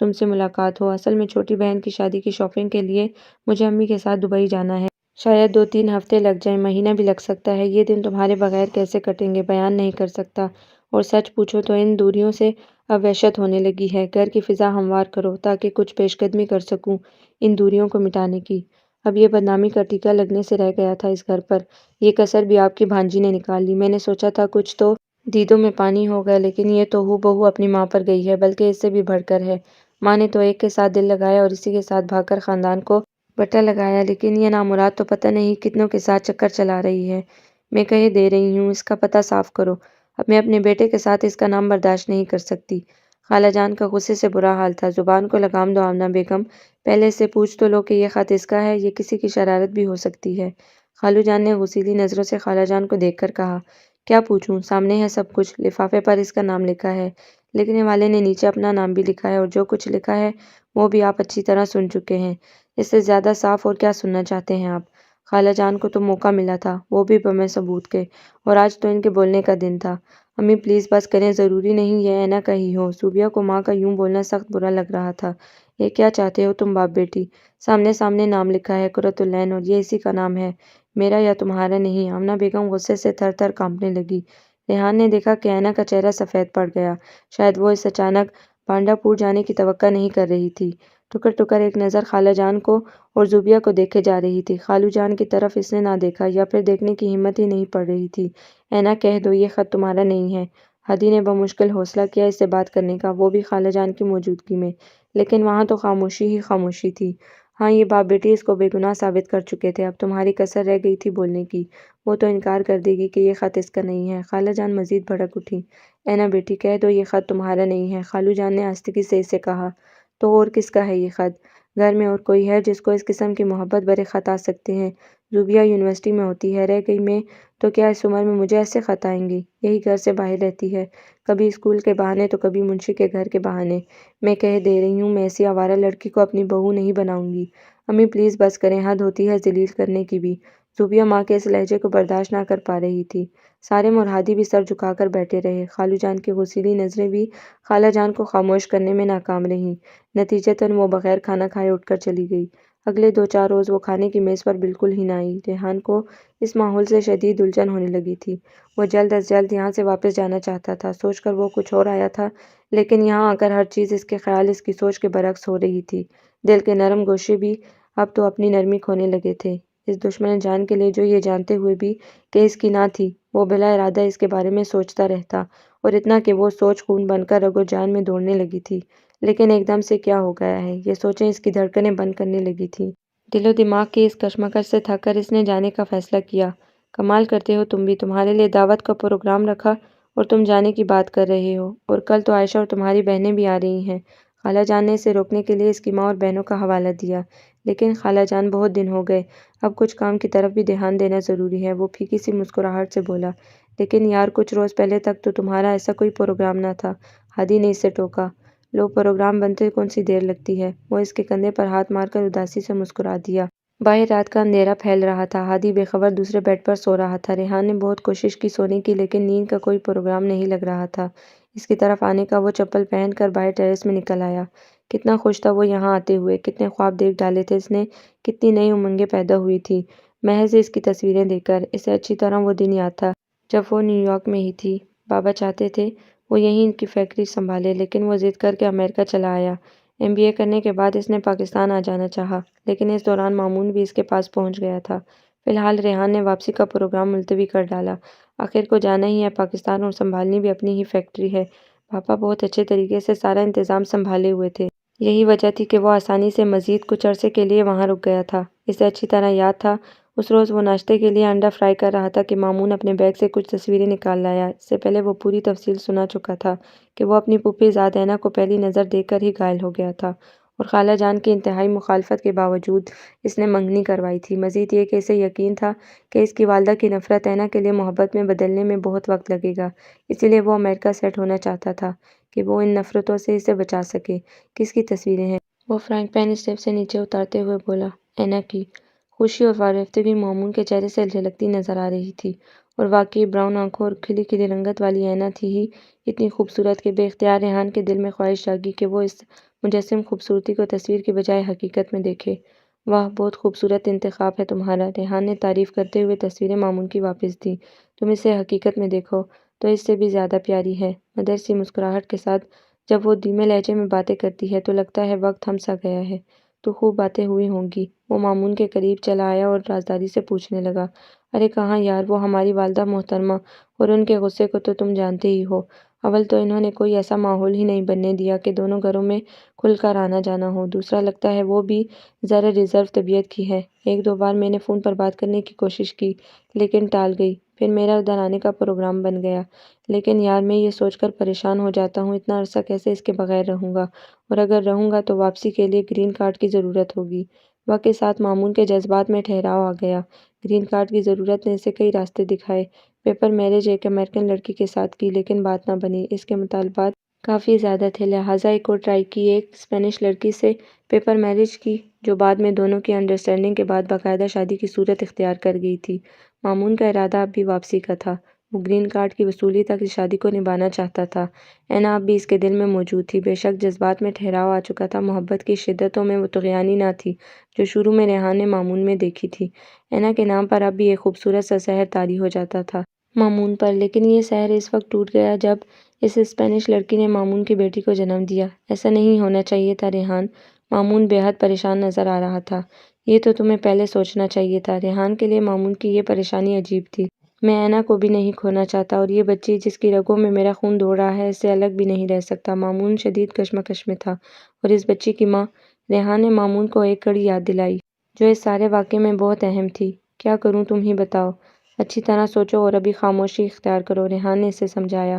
تم سے ملاقات ہو۔ اصل میں چھوٹی بہن کی شادی کی شاپنگ کے لیے مجھے امی کے ساتھ دبئی جانا ہے۔ شاید 2-3 ہفتے لگ جائیں، مہینہ بھی لگ سکتا ہے۔ یہ دن تمہارے بغیر کیسے کٹیں گے بیان نہیں کر سکتا، اور سچ پوچھو تو ان دوریوں سے اب وحشت ہونے لگی ہے۔ گھر کی فضا ہموار کرو تاکہ کچھ پیش قدمی کر سکوں ان دوریوں کو مٹانے کی۔ اب یہ بدنامی کا ٹیکا لگنے سے رہ گیا تھا اس گھر پر، یہ کسر بھی آپ کی بھانجی نے نکال لی۔ میں نے سوچا تھا کچھ تو دیدوں میں پانی ہوگا، لیکن یہ تو ہو بہو اپنی ماں پر گئی ہے، بلکہ اس سے بھی بڑھ کر ہے۔ ماں نے تو ایک کے ساتھ دل لگایا اور اسی کے ساتھ بھاگ کر خاندان کو بٹا لگایا، لیکن یہ نامراد تو پتہ نہیں کتنوں کے ساتھ چکر چلا رہی ہے۔ میں کہے دے رہی ہوں اس کا پتہ صاف کرو، اب میں اپنے بیٹے کے ساتھ اس کا نام برداشت نہیں کر سکتی۔ خالہ جان کا غصے سے برا حال تھا۔ زبان کو لگام دو آمنہ بیگم، پہلے اس سے پوچھ تو لو کہ یہ خط اس کا ہے، یہ کسی کی شرارت بھی ہو سکتی ہے۔ خالو جان نے غصیلی نظروں سے خالہ جان کو دیکھ کر کہا۔ کیا پوچھوں؟ سامنے ہے سب کچھ، لفافے پر اس کا نام لکھا ہے، لکھنے والے نے نیچے اپنا نام بھی لکھا ہے اور جو کچھ لکھا ہے وہ بھی آپ اچھی طرح سن چکے ہیں۔ اس سے زیادہ صاف اور کیا سننا چاہتے ہیں آپ؟ خالہ جان کو تو موقع ملا تھا، وہ بھی بمیں ثبوت کے، اور آج تو ان کے بولنے کا دن تھا۔ امی پلیز بس کریں، ضروری نہیں یہ اینا کا ہی ہو۔ صوبیہ کو ماں کا یوں بولنا سخت برا لگ رہا تھا۔ یہ کیا چاہتے ہو تم باپ بیٹی؟ سامنے سامنے نام لکھا ہے قرۃ العین، اور یہ اسی کا نام ہے، میرا یا تمہارا نہیں۔ آمنہ بیگم غصے سے تھر تھر کانپنے لگی۔ ریحان نے دیکھا کہ اینا کا چہرہ سفید پڑ گیا، شاید وہ اس اچانک پانڈا پور جانے کی توقع نہیں کر رہی تھی۔ ٹکر ٹکر ایک نظر خالہ جان کو اور زوبیہ کو دیکھے جا رہی تھی، خالو جان کی طرف اس نے نہ دیکھا، یا پھر دیکھنے کی ہمت ہی نہیں پڑ رہی تھی۔ اینا کہہ دو یہ خط تمہارا نہیں ہے۔ ہادی نے بمشکل حوصلہ کیا اس سے بات کرنے کا، وہ بھی خالہ جان کی موجودگی میں، لیکن وہاں تو خاموشی ہی خاموشی تھی۔ ہاں یہ باپ بیٹی اس کو بے گناہ ثابت کر چکے تھے، اب تمہاری کسر رہ گئی تھی بولنے کی۔ وہ تو انکار کر دے گی کہ یہ خط اس کا نہیں ہے۔ خالہ جان مزید بھڑک اٹھی۔ اینا بیٹی کہہ دو یہ خط تمہارا نہیں ہے، خالو جان نے آستگی سے اسے کہا۔ تو اور کس کا ہے یہ خط؟ گھر میں اور کوئی ہے جس کو اس قسم کی محبت بھرے خط آ سکتے ہیں؟ زوبیہ یونیورسٹی میں ہوتی ہے، رہ گئی میں تو کیا اس عمر میں مجھے ایسے خط آئیں گے؟ یہی گھر سے باہر رہتی ہے، کبھی اسکول کے بہانے تو کبھی منشی کے گھر کے بہانے۔ میں کہہ دے رہی ہوں میں ایسی آوارہ لڑکی کو اپنی بہو نہیں بناؤں گی۔ امی پلیز بس کریں، حد ہوتی ہے ذلیل کرنے کی بھی۔ زوبیہ ماں کے اس لہجے کو برداشت نہ کر پا رہی تھی۔ سارے اور ہادی بھی سر جھکا کر بیٹھے رہے، خالو جان کی غصیلی نظریں بھی خالہ جان کو خاموش کرنے میں ناکام رہیں۔ نتیجتاً وہ بغیر کھانا کھائے اٹھ کر چلی گئی۔ اگلے 2-4 روز وہ کھانے کی میز پر بالکل ہی نہ آئی۔ ریحان کو اس ماحول سے شدید الجھن ہونے لگی تھی۔ وہ جلد از جلد یہاں سے واپس جانا چاہتا تھا، سوچ کر وہ کچھ اور آیا تھا، لیکن یہاں آ کر ہر چیز اس کے خیال اس کی سوچ کے برعکس ہو رہی تھی۔ دل کے نرم گوشے بھی اب تو اپنی نرمی کھونے لگے تھے۔ اس دشمن جان کے لیے جو یہ جانتے ہوئے بھی کہ اس کی نہ تھی، وہ بلا ارادہ اس کے بارے میں سوچتا رہتا، اور اتنا کہ وہ سوچ خون بن کر رگ و جان میں دوڑنے لگی تھی۔ لیکن ایک دم سے کیا ہو گیا ہے، یہ سوچیں اس کی دھڑکنیں بند کرنے لگی تھیں۔ دل و دماغ کی اس کشمکش سے تھک کر اس نے جانے کا فیصلہ کیا۔ کمال کرتے ہو تم بھی، تمہارے لیے دعوت کا پروگرام رکھا اور تم جانے کی بات کر رہے ہو، اور کل تو عائشہ اور تمہاری بہنیں بھی آ رہی ہیں۔ خالہ جان نے اسے روکنے کے لیے اس کی ماں اور بہنوں کا حوالہ دیا، لیکن خالہ جان بہت دن ہو گئے، اب کچھ کام کی طرف بھی دھیان دینا ضروری ہے۔ وہ پھیکی سی مسکراہٹ سے بولا۔ لیکن یار کچھ روز پہلے تک تو تمہارا ایسا کوئی پروگرام نہ تھا۔ ہادی نے اسے ٹوکا۔ لو پروگرام بنتے کون سی دیر لگتی ہے؟ وہ اس کے کندھے پر ہاتھ مار کر اداسی سے مسکرا دیا۔ باہر رات کا اندھیرا پھیل رہا تھا، ہادی بے خبر دوسرے بیڈ پر سو رہا تھا۔ ریحان نے بہت کوشش کی سونے کی، لیکن نیند کا کوئی پروگرام نہیں لگ رہا تھا۔ اس کی طرف آنے کا وہ چپل پہن کر باہر ٹیرس میں نکل آیا۔ کتنا خوش تھا وہ یہاں آتے ہوئے، کتنے خواب دیکھ ڈالے تھے اس نے، کتنی نئی امنگیں پیدا ہوئی تھیں محض اس کی تصویریں دیکھ کر۔ اسے اچھی طرح وہ دن یاد تھا جب وہ نیو یارک میں ہی تھی۔ بابا چاہتے تھے وہ یہیں ان کی فیکٹری سنبھالے، لیکن وہ ضد کر کے امریکہ چلا آیا۔ MBA کرنے کے بعد اس نے پاکستان آ جانا چاہا، لیکن اس دوران مامون بھی اس کے پاس پہنچ گیا تھا۔ فی الحال ریحان نے واپسی کا پروگرام ملتوی کر ڈالا۔ آخر کو جانا ہی ہے پاکستان، اور سنبھالنی بھی اپنی ہی فیکٹری ہے۔ پاپا بہت اچھے طریقے سے سارا انتظام سنبھالے ہوئے تھے۔ یہی وجہ تھی کہ وہ آسانی سے مزید کچھ عرصے کے لیے وہاں رک گیا تھا۔ اسے اچھی طرح یاد تھا اس روز وہ ناشتے کے لیے انڈا فرائی کر رہا تھا کہ مامون اپنے بیگ سے کچھ تصویریں نکال لایا۔ اس سے پہلے وہ پوری تفصیل سنا چکا تھا کہ وہ اپنی پھوپھی زاد اینا کو پہلی نظر دیکھ کر ہی گھائل ہو گیا تھا، اور خالہ جان کی انتہائی مخالفت کے باوجود اس نے منگنی کروائی تھی۔ مزید یہ کہ اسے یقین تھا کہ اس کی والدہ کی نفرت اینا کے لیے محبت میں بدلنے میں بہت وقت لگے گا، اسی لیے وہ امریکہ سیٹ ہونا چاہتا تھا کہ وہ ان نفرتوں سے اسے بچا سکے۔ کس کی تصویریں ہیں؟ وہ فرائنگ پین اسٹیپ سے نیچے اتارتے ہوئے بولا۔ اینا کی۔ خوشی اور فارغتگی مامون کے چہرے سے جھلکتی نظر آ رہی تھی، اور واقعی براؤن آنکھوں اور کھلی کھلی رنگت والی اینا تھی ہی اتنی خوبصورت کہ بے اختیار ریحان کے دل میں خواہش جاگی کہ وہ اس مجسم خوبصورتی کو تصویر کی بجائے حقیقت میں دیکھے۔ واہ بہت خوبصورت انتخاب ہے تمہارا، ریحان نے تعریف کرتے ہوئے تصویریں مامون کی واپس دیں۔ تم اسے حقیقت میں دیکھو تو اس سے بھی زیادہ پیاری ہے۔ مدر سی مسکراہٹ کے ساتھ جب وہ دھیمے لہجے میں باتیں کرتی ہے تو لگتا ہے وقت تھم سا گیا ہے، تو خوب باتیں ہوئی ہوں گی۔ وہ مامون کے قریب چلا آیا اور رازداری سے پوچھنے لگا۔ ارے کہاں یار، وہ ہماری والدہ محترمہ اور ان کے غصے کو تو تم جانتے ہی ہو۔ اول تو انہوں نے کوئی ایسا ماحول ہی نہیں بننے دیا کہ دونوں گھروں میں کھل کر آنا جانا ہو، دوسرا لگتا ہے وہ بھی ذرا ریزرو طبیعت کی ہے۔ 1-2 بار میں نے فون پر بات کرنے کی کوشش کی، لیکن ٹال گئی، پھر میرا ادھر آنے کا پروگرام بن گیا۔ لیکن یار میں یہ سوچ کر پریشان ہو جاتا ہوں اتنا عرصہ کیسے اس کے بغیر رہوں گا، اور اگر رہوں گا تو واپسی کے لیے گرین کارڈ کی ضرورت ہوگی۔ وقت کے ساتھ مامون کے جذبات میں ٹھہراؤ آ گیا۔ گرین کارڈ کی ضرورت نے اسے کئی راستے دکھائے۔ پیپر میرج ایک امریکن لڑکی کے ساتھ کی، لیکن بات نہ بنی۔ اس کے مطالبات کافی زیادہ تھے، لہٰذا ایک اور ٹرائی کی، ایک اسپینش لڑکی سے پیپر میرج کی جو بعد میں دونوں کی انڈرسٹینڈنگ کے بعد باقاعدہ شادی کی صورت اختیار کر گئی تھی۔ مامون کا ارادہ اب بھی واپسی کا تھا، وہ گرین کارڈ کی وصولی تک اس شادی کو نبھانا چاہتا تھا۔ اینا اب بھی اس کے دل میں موجود تھی، بے شک جذبات میں ٹھہراؤ آ چکا تھا، محبت کی شدتوں میں وہ طغیانی نہ تھی جو شروع میں ریحان نے مامون میں دیکھی تھی۔ اینا کے نام پر اب بھی ایک خوبصورت سا سحر طاری ہو جاتا تھا مامون پر، لیکن یہ سحر اس وقت ٹوٹ گیا جب اس اسپینش لڑکی نے مامون کی بیٹی کو جنم دیا۔ ایسا نہیں ہونا چاہیے تھا ریحان، مامون بے حد پریشان نظر آ رہا تھا۔ یہ تو تمہیں پہلے سوچنا چاہیے تھا۔ ریحان کے لیے مامون کی یہ پریشانی عجیب تھی۔ میں اینا کو بھی نہیں کھونا چاہتا، اور یہ بچی جس کی رگوں میں میرا خون دوڑ رہا ہے، اس سے الگ بھی نہیں رہ سکتا۔ مامون شدید کشمکش میں تھا، اور اس بچی کی ماں ریحان نے مامون کو ایک کڑی یاد دلائی جو اس سارے واقعے میں بہت اہم تھی۔ کیا کروں تم ہی بتاؤ، اچھی طرح سوچو اور ابھی خاموشی اختیار کرو، ریحان نے اسے سمجھایا۔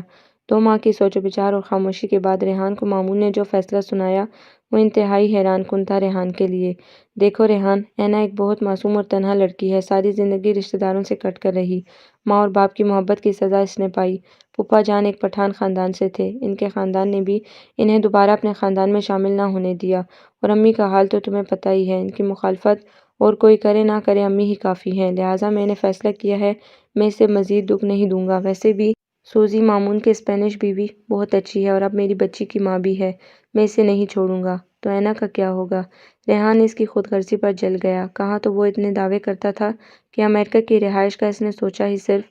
2 ماہ کی سوچ و بچار اور خاموشی کے بعد ریحان کو مامون نے جو فیصلہ سنایا وہ انتہائی حیران کن تھا ریحان کے لیے۔ دیکھو ریحان، اینا ایک بہت معصوم اور تنہا لڑکی ہے، ساری زندگی رشتہ داروں سے کٹ کر رہی، ماں اور باپ کی محبت کی سزا اس نے پائی۔ پھوپھا جان ایک پٹھان خاندان سے تھے، ان کے خاندان نے بھی انہیں دوبارہ اپنے خاندان میں شامل نہ ہونے دیا، اور امی کا حال تو تمہیں پتہ ہی ہے، ان کی مخالفت اور کوئی کرے نہ کرے امی ہی کافی ہیں، لہٰذا میں نے فیصلہ کیا ہے میں اسے مزید دکھ نہیں دوں گا۔ ویسے بھی سوزی مامون کی اسپینش بیوی بہت اچھی ہے اور اب میری بچی کی ماں بھی ہے، میں اسے نہیں چھوڑوں گا۔ تو اینا کا کیا ہوگا؟ ریحان اس کی خود غرضی پر جل گیا۔ کہاں تو وہ اتنے دعوے کرتا تھا کہ امریکہ کی رہائش کا اس نے سوچا ہی صرف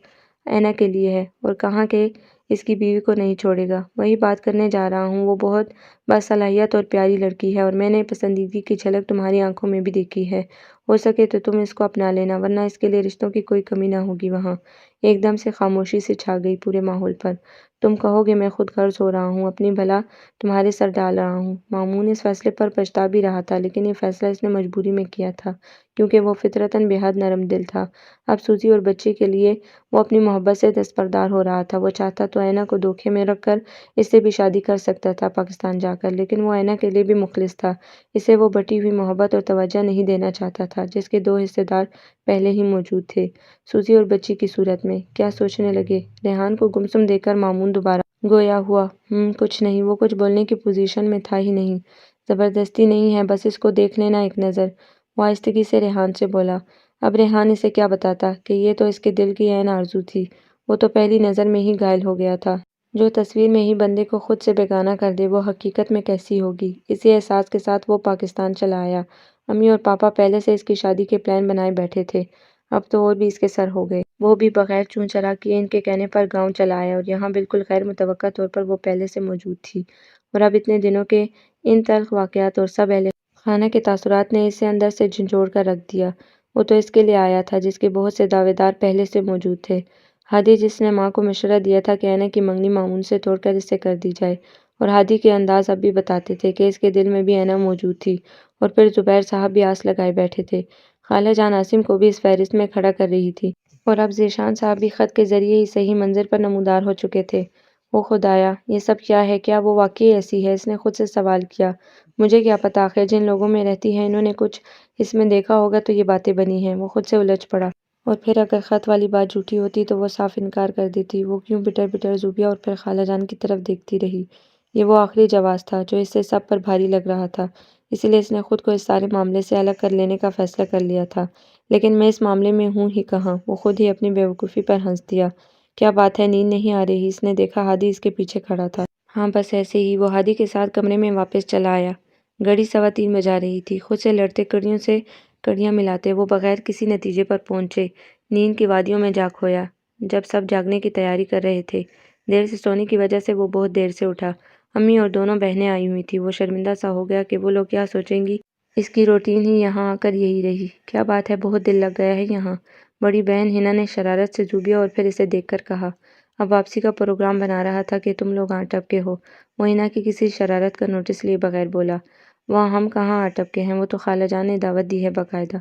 اینا کے لیے ہے، اور کہاں کہ اس کی بیوی کو نہیں چھوڑے گا۔ وہی بات کرنے جا رہا ہوں، وہ بہت باصلاحیت اور پیاری لڑکی ہے، اور میں نے پسندیدگی کی جھلک تمہاری آنکھوں میں بھی دیکھی ہے، ہو سکے تو تم اس کو اپنا لینا، ورنہ اس کے لیے رشتوں کی کوئی کمی نہ ہوگی وہاں۔ ایک دم سے خاموشی سے چھا گئی پورے ماحول پر۔ تم کہو گے میں خود غرض ہو رہا ہوں، اپنی بھلا تمہارے سر ڈال رہا ہوں۔ مامون اس فیصلے پر پچھتا بھی رہا تھا، لیکن یہ فیصلہ اس نے مجبوری میں کیا تھا، کیونکہ وہ فطرتاً بے حد نرم دل تھا۔ اب سوزی اور بچے کے لیے وہ اپنی محبت سے دستبردار ہو رہا تھا۔ وہ چاہتا تو اینا کو دھوکے میں رکھ کر اس سے بھی شادی کر سکتا تھا پاکستان جا کر، لیکن وہ اینا کے لیے بھی مخلص تھا، اسے وہ بٹی ہوئی محبت اور توجہ نہیں دینا چاہتا تھا جس کے 2 حصے دار پہلے ہی موجود تھے، سوزی اور بچی کی صورت میں۔ کیا سوچنے لگے؟ ریحان کو گمسم دیکھ کر مامون دوبارہ گویا ہوا۔ کچھ نہیں، وہ کچھ بولنے کی پوزیشن میں تھا ہی نہیں۔ زبردستی نہیں ہے، بس اس کو دیکھ لینا ایک نظر، وہ آہستگی سے ریحان سے بولا۔ اب ریحان اسے کیا بتاتا کہ یہ تو اس کے دل کی عین آرزو تھی، وہ تو پہلی نظر میں ہی گھائل ہو گیا تھا۔ جو تصویر میں ہی بندے کو خود سے بیگانہ کر دے وہ حقیقت میں کیسی ہوگی؟ اسی احساس کے ساتھ وہ پاکستان چلا آیا۔ امی اور پاپا پہلے سے اس کی شادی کے پلان بنائے بیٹھے تھے، اب تو اور بھی اس کے سر ہو گئے۔ وہ بھی بغیر چوں چرا کیے ان کے کہنے پر گاؤں چلا آیا، اور یہاں بالکل غیر متوقع طور پر وہ پہلے سے موجود تھی، اور اب اتنے دنوں کے ان تلخ واقعات اور سب اہل خانہ کے تاثرات نے اسے اندر سے جھنجھوڑ کر رکھ دیا۔ وہ تو اس کے لیے آیا تھا جس کے بہت سے دعوے دار پہلے سے موجود تھے، ہادی جس نے ماں کو مشورہ دیا تھا کہ اینا کی منگنی مامون سے توڑ کر اس سے کر دی جائے، اور ہادی کے انداز اب بھی بتاتے تھے کہ اس کے دل میں بھی اینا موجود تھی، اور پھر زبیر صاحب بھی آس لگائے بیٹھے تھے، خالہ جان عاصم کو بھی اس فہرست میں کھڑا کر رہی تھی، اور اب ذیشان صاحب بھی خط کے ذریعے ہی صحیح منظر پر نمودار ہو چکے تھے۔ او خدایا، یہ سب کیا ہے؟ کیا وہ واقعی ایسی ہے؟ اس نے خود سے سوال کیا۔ مجھے کیا پتا، آخر جن لوگوں میں رہتی ہے انہوں نے کچھ اس میں دیکھا ہوگا تو یہ باتیں بنی ہیں۔ وہ خود سے الجھ پڑا، اور پھر اگر خط والی بات جھوٹی ہوتی تو وہ صاف انکار کر دیتی۔ وہ کیوں بٹر بٹر زوبیا اور پھر خالہ جان کی طرف دیکھتی رہی۔ یہ وہ آخری جواز تھا جو اس سے سب پر بھاری لگ رہا تھا، اس لیے اس نے خود کو اس سارے معاملے سے الگ کر لینے کا فیصلہ کر لیا تھا، لیکن میں اس معاملے میں ہوں ہی کہاں؟ وہ خود ہی اپنی بیوقوفی پر ہنس دیا۔ کیا بات ہے، نیند نہیں آ رہی؟ اس نے دیکھا ہادی اس کے پیچھے کھڑا تھا۔ ہاں بس ایسے ہی، وہ ہادی کے ساتھ کمرے میں واپس چلا آیا۔ گھڑی 3:15 بجا رہی تھی۔ خود سے لڑتے کڑیوں سے کڑیاں ملاتے وہ بغیر کسی نتیجے پر پہنچے نیند کی وادیوں میں جا کھویا۔ جب سب جاگنے کی تیاری کر رہے تھے، دیر سے سونے کی وجہ سے وہ بہت دیر سے اٹھا۔ امی اور دونوں بہنیں آئی ہوئی تھیں، وہ شرمندہ سا ہو گیا کہ وہ لوگ کیا سوچیں گی، اس کی روٹین ہی یہاں آ کر یہی رہی۔ کیا بات ہے، بہت دل لگ گیا ہے یہاں؟ بڑی بہن ہنا نے شرارت سے زوبیا اور پھر اسے دیکھ کر کہا۔ اب واپسی کا پروگرام بنا رہا تھا کہ تم لوگ آ ٹپکے ہو، وہ ہنا کی کسی شرارت کا نوٹس لیے بغیر بولا۔ وہاں ہم کہاں آ ٹپکے ہیں، وہ تو خالہ جان نے دعوت دی ہے باقاعدہ۔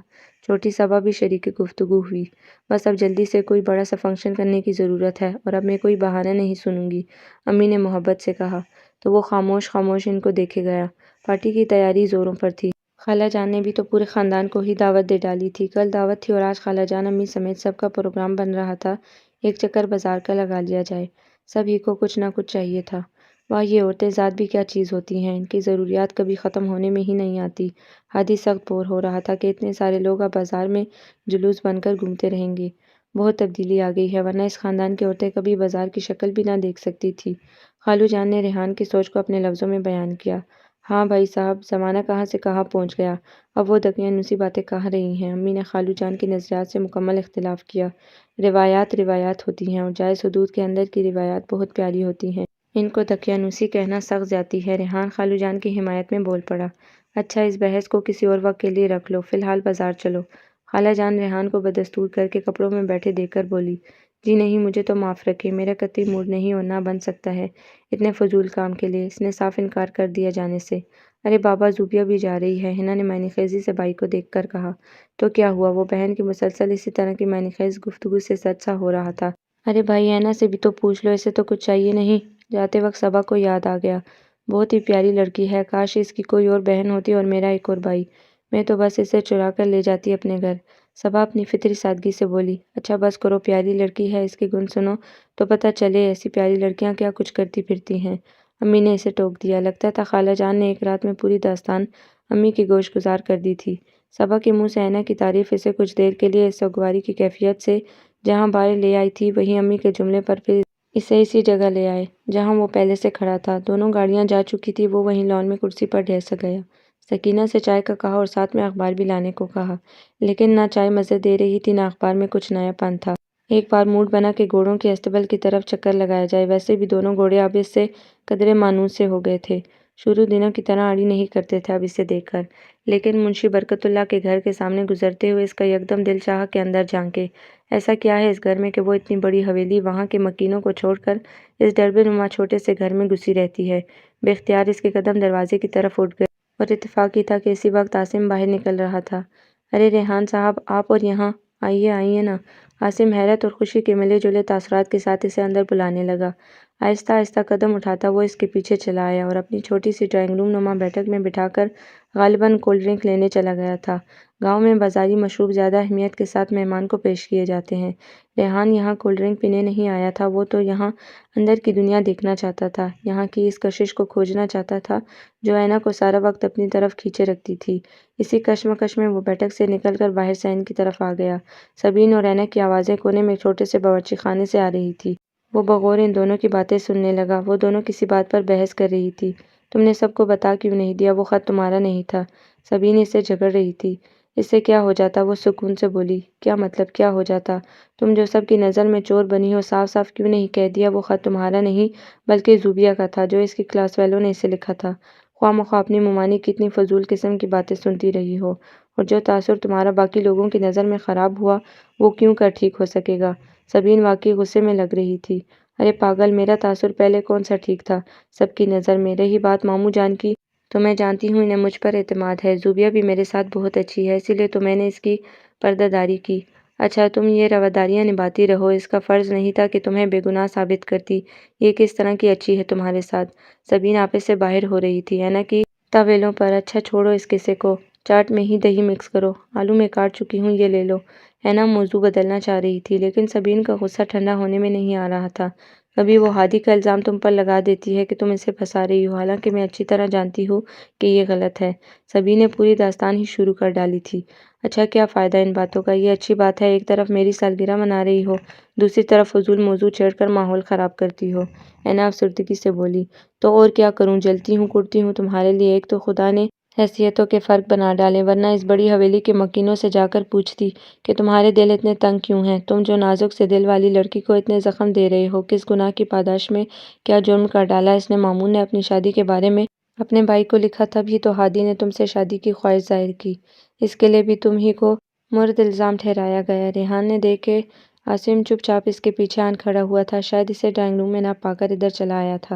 چھوٹی صبا بھی شریک گفتگو ہوئی۔ بس اب جلدی سے کوئی بڑا سا فنکشن کرنے کی ضرورت ہے، اور اب میں کوئی بہانہ نہیں سنوں گی، امی نے محبت سے کہا۔ تو وہ خاموش خاموش ان کو دیکھے گیا۔ پارٹی کی تیاری زوروں پر تھی۔ خالہ جان نے بھی تو پورے خاندان کو ہی دعوت دے ڈالی تھی۔ کل دعوت تھی اور آج خالہ جان امی سمیت سب کا پروگرام بن رہا تھا، ایک چکر بازار کا لگا لیا جائے، سب ہی کو کچھ نہ کچھ چاہیے تھا۔ واہ، یہ عورتیں ذات بھی کیا چیز ہوتی ہیں، ان کی ضروریات کبھی ختم ہونے میں ہی نہیں آتی۔ ہادی سخت بور ہو رہا تھا کہ اتنے سارے لوگ اب بازار میں جلوس بن کر گھومتے رہیں گے۔ بہت تبدیلی آ گئی ہے، ورنہ اس خاندان کی عورتیں کبھی بازار کی شکل بھی نہ دیکھ سکتی تھی۔ خالو جان نے ریحان کی سوچ کو اپنے لفظوں میں بیان کیا۔ ہاں بھائی صاحب، زمانہ کہاں سے کہاں پہنچ گیا، اب وہ دقیانوسی باتیں کہہ رہی ہیں۔ امی نے خالو جان کی نظریات سے مکمل اختلاف کیا۔ روایات روایات ہوتی ہیں اور جائز حدود کے اندر کی روایات بہت پیاری ہوتی ہیں۔ ان کو دقیانوسی کہنا سخت زیادتی ہے۔ ریحان خالو جان کی حمایت میں بول پڑا۔ اچھا، اس بحث کو کسی اور وقت کے لیے رکھ لو، فی الحال بازار چلو۔ خالہ جان ریحان کو بدستور کر کے کپڑوں میں بیٹھے دیکھ کر بولی، جی نہیں، مجھے تو معاف رکھیں، میرا قطعی موڈ نہیں اور نہ بن سکتا ہے اتنے فضول کام کے لیے۔ اس نے صاف انکار کر دیا جانے سے۔ ارے بابا، زوبیہ بھی جا رہی ہے، حنا نے معنی خیزی سے بھائی کو دیکھ کر کہا۔ تو کیا ہوا، وہ بہن کی مسلسل اسی طرح کی معنی خیز گفتگو سے سچ سا ہو رہا تھا۔ ارے بھائی، حنا سے بھی تو پوچھ لو، اسے تو کچھ چاہیے نہیں۔ جاتے وقت صبا کو یاد آ گیا، بہت ہی پیاری لڑکی ہے، کاش اس کی کوئی اور بہن ہوتی اور میرا ایک اور بھائی، میں تو بس اسے چرا کر لے جاتی اپنے گھر۔ صبا اپنی فطری سادگی سے بولی۔ اچھا بس کرو، پیاری لڑکی ہے، اس کے گن سنو تو پتہ چلے ایسی پیاری لڑکیاں کیا کچھ کرتی پھرتی ہیں۔ امی نے اسے ٹوک دیا۔ لگتا تھا خالہ جان نے ایک رات میں پوری داستان امی کی گوش گزار کر دی تھی۔ صبا کے منہ سے حنا کی تعریف اسے کچھ دیر کے لیے اس سوگواری کی کیفیت سے جہاں باہر لے آئی تھی، وہیں امی کے جملے پر پھر اسے اسی جگہ لے آئے جہاں وہ پہلے سے کھڑا تھا۔ دونوں گاڑیاں جا چکی تھی، وہ وہیں لان میں کرسی پر ڈھس گیا۔ سکینہ سے چائے کا کہا اور ساتھ میں اخبار بھی لانے کو کہا، لیکن نہ چائے مزے دے رہی تھی، نہ اخبار میں کچھ نیا پن تھا۔ ایک بار موڈ بنا کہ گھوڑوں کے استبل کی طرف چکر لگایا جائے، ویسے بھی دونوں گھوڑے اب اس سے قدرے مانوس سے ہو گئے تھے، شروع دنوں کی طرح اڑی نہیں کرتے تھے اب اسے دیکھ کر۔ لیکن منشی برکت اللہ کے گھر کے سامنے گزرتے ہوئے اس کا یکدم دل چاہا کہ اندر جھانکے۔ ایسا کیا ہے اس گھر میں کہ وہ اتنی بڑی حویلی وہاں کے مکینوں کو چھوڑ کر اس ڈربے نما چھوٹے سے گھر میں گھسی رہتی ہے۔ بے اختیار اس کے قدم دروازے کی طرف اٹھ گئے اور اتفاق ہی تھا کہ اسی وقت عاصم باہر نکل رہا تھا۔ ارے ریحان صاحب، آپ اور یہاں، آئیے آئیے نا۔ عاصم حیرت اور خوشی کے ملے جلے تاثرات کے ساتھ اسے اندر بلانے لگا۔ آہستہ آہستہ قدم اٹھاتا وہ اس کے پیچھے چلا آیا اور اپنی چھوٹی سی ڈرائنگ روم نما بیٹھک میں بٹھا کر غالباً کولڈ ڈرنک لینے چلا گیا تھا۔ گاؤں میں بازاری مشروب زیادہ اہمیت کے ساتھ مہمان کو پیش کیے جاتے ہیں۔ ریحان یہاں کولڈ ڈرنک پینے نہیں آیا تھا، وہ تو یہاں اندر کی دنیا دیکھنا چاہتا تھا، یہاں کی اس کشش کو کھوجنا چاہتا تھا جو حنا کو سارا وقت اپنی طرف کھینچے رکھتی تھی۔ اسی کشمکش میں وہ بیٹھک سے نکل کر باہر صحن کی طرف آ گیا۔ سبین اور حنا کی آوازیں کونے میں چھوٹے سے باورچی خانے سے آ رہی تھی۔ وہ بغور ان دونوں کی باتیں سننے لگا۔ وہ دونوں کسی بات پر بحث کر رہی تھی۔ تم نے سب کو بتا کیوں نہیں دیا وہ خط تمہارا نہیں تھا؟ سبین اس سے جھگڑ رہی تھی۔ اس سے کیا ہو جاتا، وہ سکون سے بولی۔ کیا مطلب کیا ہو جاتا؟ تم جو سب کی نظر میں چور بنی ہو، صاف صاف کیوں نہیں کہہ دیا وہ خط تمہارا نہیں بلکہ زوبیہ کا تھا، جو اس کی کلاس فیلو نے اسے لکھا تھا؟ خواہ مخواہ اپنی ممانی کی اتنی فضول قسم کی باتیں سنتی رہی ہو، اور جو تاثر تمہارا باقی لوگوں کی نظر میں خراب ہوا وہ کیوں کر ٹھیک ہو سکے گا؟ سبین واقعی غصے میں لگ رہی تھی۔ ارے پاگل، میرا تاثر پہلے کون سا ٹھیک تھا سب کی نظر میں؟ رہی بات ماموں جان کی، تو میں جانتی ہوں انہیں مجھ پر اعتماد ہے، زوبیہ بھی میرے ساتھ بہت اچھی ہے، اسی لیے تو میں نے اس کی پردہ داری کی۔ اچھا، تم یہ رواداریاں نبھاتی رہو، اس کا فرض نہیں تھا کہ تمہیں بے گناہ ثابت کرتی؟ یہ کس طرح کی اچھی ہے تمہارے ساتھ؟ سبین آپے سے باہر ہو رہی تھی حنا کی طویلوں پر۔ اچھا چھوڑو اس قصے کو، چاٹ میں ہی دہی مکس کرو، آلو میں کاٹ چکی ہوں، یہ لے لو۔ حنا موضوع بدلنا چاہ رہی تھی، لیکن سبین کا غصہ ٹھنڈا ہونے میں نہیں آ رہا تھا۔ کبھی وہ ہادی کا الزام تم پر لگا دیتی ہے کہ تم اسے پھنسا رہی ہو، حالانکہ میں اچھی طرح جانتی ہوں کہ یہ غلط ہے۔ سبین نے پوری داستان ہی شروع کر ڈالی تھی۔ اچھا کیا فائدہ ان باتوں کا، یہ اچھی بات ہے ایک طرف میری سالگرہ منا رہی ہو، دوسری طرف فضول موضوع چھیڑ کر ماحول خراب کرتی ہو۔ حنا افسردگی سے بولی۔ تو اور کیا کروں، جلتی ہوں کڑتی ہوں تمہارے لیے، ایک تو خدا نے حیثیتوں کے فرق بنا ڈالے، ورنہ اس بڑی حویلی کے مکینوں سے جا کر پوچھتی کہ تمہارے دل اتنے تنگ کیوں ہیں، تم جو نازک سے دل والی لڑکی کو اتنے زخم دے رہے ہو، کس گناہ کی پاداش میں کیا جرم کر ڈالا اس نے؟ مامون نے اپنی شادی کے بارے میں اپنے بھائی کو لکھا تھا بھی تو ہادی نے تم سے شادی کی خواہش ظاہر کی، اس کے لیے بھی تم ہی کو مرد الزام ٹھہرایا گیا۔ ریحان نے دیکھے عاصم چپ چاپ اس کے پیچھے آن کھڑا ہوا تھا، شاید اسے ڈرائنگ روم میں نہ پا کر ادھر چلا آیا تھا۔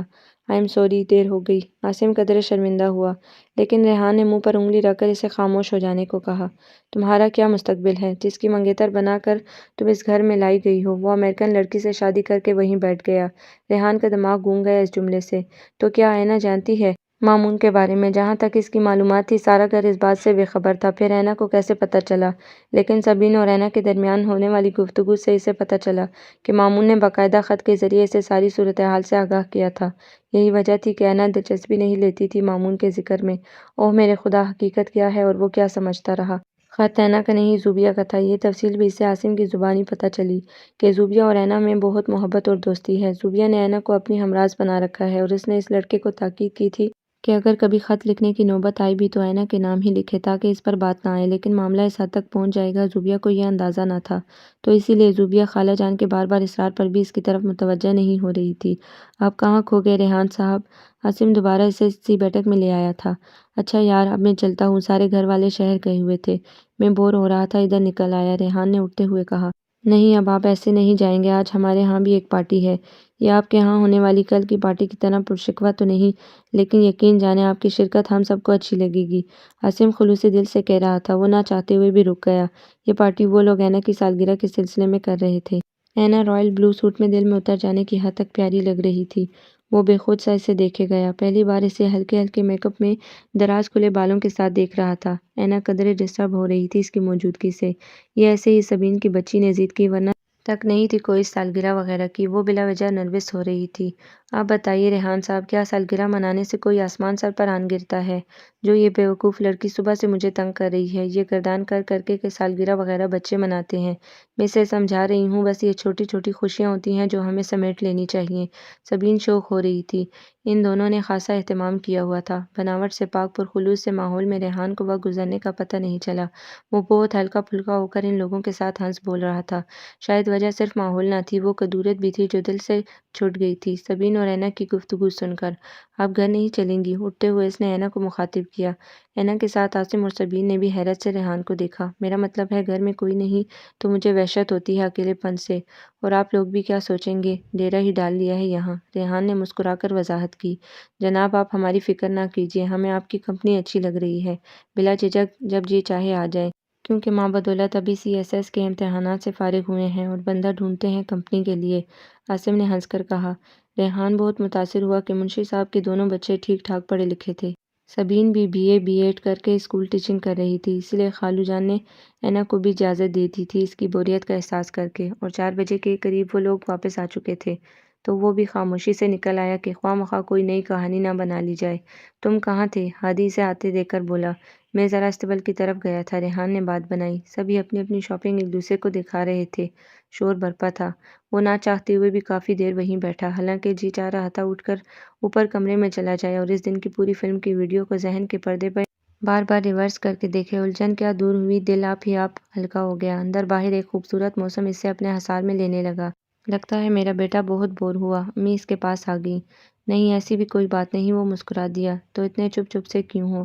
آئی ایم سوری، دیر ہو گئی۔ عاصم قدرے شرمندہ ہوا، لیکن ریحان نے منہ پر انگلی رکھ کر اسے خاموش ہو جانے کو کہا۔ تمہارا کیا مستقبل ہے؟ جس کی منگیتر بنا کر تم اس گھر میں لائی گئی ہو، وہ امریکن لڑکی سے شادی کر کے وہیں بیٹھ گیا۔ ریحان کا دماغ گھوم گیا اس جملے سے۔ تو کیا حنا جانتی ہے مامون کے بارے میں جہاں تک اس کی معلومات تھی سارا گھر اس بات سے بے خبر تھا۔ پھر اینا کو کیسے پتہ چلا؟ لیکن سبین اور اینا کے درمیان ہونے والی گفتگو سے اسے پتہ چلا کہ مامون نے باقاعدہ خط کے ذریعے اسے ساری صورتحال سے آگاہ کیا تھا۔ یہی وجہ تھی کہ اینا دلچسپی نہیں لیتی تھی مامون کے ذکر میں۔ اوہ میرے خدا، حقیقت کیا ہے اور وہ کیا سمجھتا رہا؟ خط اینا کا نہیں، زوبیہ کا تھا۔ یہ تفصیل بھی اسے عاصم کی زبانی پتہ چلی کہ زوبیہ اور اینا میں بہت محبت اور دوستی ہے۔ زوبیہ نے اینا کو اپنی ہمراز بنا رکھا ہے اور اس نے اس لڑکے کو تاکید کی تھی کہ اگر کبھی خط لکھنے کی نوبت آئی بھی تو اینا کے نام ہی لکھے تاکہ اس پر بات نہ آئے، لیکن معاملہ اس حد تک پہنچ جائے گا زوبیہ کو یہ اندازہ نہ تھا، تو اسی لیے زوبیہ خالہ جان کے بار بار اصرار پر بھی اس کی طرف متوجہ نہیں ہو رہی تھی۔ آپ کہاں کھو گئے ریحان صاحب؟ عاصم دوبارہ اسے اسی بیٹھک میں لے آیا تھا۔ اچھا یار، اب میں چلتا ہوں، سارے گھر والے شہر گئے ہوئے تھے، میں بور ہو رہا تھا، ادھر نکل آیا، ریحان نے اٹھتے ہوئے کہا۔ نہیں، اب آپ ایسے نہیں جائیں گے، آج ہمارے ہاں بھی ایک پارٹی ہے۔ یہ آپ کے ہاں ہونے والی کل کی پارٹی کی طرح پرشکوہ تو نہیں، لیکن یقین جانیں آپ کی شرکت ہم سب کو اچھی لگے گی، عاصم خلوصی دل سے کہہ رہا تھا۔ وہ نہ چاہتے ہوئے بھی رک گیا۔ یہ پارٹی وہ لوگ اینا کی سالگرہ کے سلسلے میں کر رہے تھے۔ اینا رائل بلو سوٹ میں دل میں اتر جانے کی حد تک پیاری لگ رہی تھی۔ وہ بے خود سا اسے دیکھے گیا، پہلی بار اسے ہلکے ہلکے میک اپ میں دراز کھلے بالوں کے ساتھ دیکھ رہا تھا۔ اینا قدرے ڈسٹرب ہو رہی تھی اس کی موجودگی سے۔ یہ ایسے ہی سبین کی بچی نے ضد کی، ورنہ تک نہیں تھی کوئی سالگرہ وغیرہ کی۔ وہ بلا وجہ نروس ہو رہی تھی۔ آپ بتائیے ریحان صاحب، کیا سالگرہ منانے سے کوئی آسمان سر پر آن گرتا ہے؟ جو یہ بیوقوف لڑکی صبح سے مجھے تنگ کر رہی ہے، یہ گردان کر کر کے کہ سالگرہ وغیرہ بچے مناتے ہیں۔ میں اسے سمجھا رہی ہوں، بس یہ چھوٹی چھوٹی خوشیاں ہوتی ہیں جو ہمیں سمیٹ لینی چاہئیں۔ سبین شوق ہو رہی تھی۔ ان دونوں نے خاصا اہتمام کیا ہوا تھا۔ بناوٹ سے پاک پرخلوص سے ماحول میں ریحان کو وقت گزرنے کا پتہ نہیں چلا۔ وہ بہت ہلکا پھلکا ہو کر ان لوگوں کے ساتھ ہنس بول رہا تھا۔ شاید وجہ صرف ماحول نہ تھی، وہ کدورت بھی تھی جو دل سے چھوٹ گئی تھی سبین اور اینا کی گفتگو سن کر۔ آپ گھر نہیں چلیں گی؟ اٹھتے ہوئے اس نے اینا کو مخاطب کیا۔ اینا کے ساتھ عاصم اور سبین نے بھی حیرت سے ریحان کو دیکھا۔ میرا مطلب ہے گھر میں کوئی نہیں تو مجھے وحشت ہوتی ہے اکیلے پن سے، اور آپ لوگ بھی کیا سوچیں گے، ڈیرہ ہی ڈال لیا ہے یہاں۔ ریحان نے مسکرا کر وضاحت کی۔ جناب آپ ہماری فکر نہ کیجیے، ہمیں آپ کی کمپنی اچھی لگ رہی ہے، بلا جھجک جب جی چاہے آ جائیں، کیونکہ ماں بدولت ابھی CSS کے امتحانات سے فارغ ہوئے ہیں اور بندہ ڈھونڈتے ہیں کمپنی کے لیے، عاصم نے ہنس کر کہا۔ ریحان بہت متاثر ہوا کہ منشی صاحب کے دونوں بچے ٹھیک ٹھاک پڑھے لکھے تھے۔ سبین بھی BA B.Ed کر کے اسکول ٹیچنگ کر رہی تھی، اس لیے خالو جان نے اینا کو بھی اجازت دے دی تھی اس کی بوریت کا احساس کر کے، اور 4 بجے کے قریب وہ لوگ واپس آ چکے تھے، تو وہ بھی خاموشی سے نکل آیا کہ خواہ مخواہ کوئی نئی کہانی نہ بنا لی جائے۔ تم کہاں تھے؟ ہادی اسے آتے دیکھ کر بولا۔ میں ذرا استقبل کی طرف گیا تھا، ریحان نے بات بنائی۔ سبھی اپنی اپنی شاپنگ ایک دوسرے کو دکھا رہے تھے، شور برپا تھا۔ وہ نہ چاہتے ہوئے بھی کافی دیر وہیں بیٹھا، حالانکہ جی چاہ رہا تھا اٹھ کر اوپر کمرے میں چلا جائے اور اس دن کی پوری فلم کی ویڈیو کو ذہن کے پردے پر بار بار ریورس کر کے دیکھے۔ الجھن کیا دور ہوئی، دل آپ ہی آپ ہلکا ہو گیا۔ اندر باہر ایک خوبصورت موسم اسے اپنے حصار میں لینے لگا۔ لگتا ہے میرا بیٹا بہت بور ہوا، امی اس کے پاس آ گئیں۔ نہیں ایسی بھی کوئی بات نہیں، وہ مسکرا دیا۔ تو اتنے چپ چپ سے کیوں ہو؟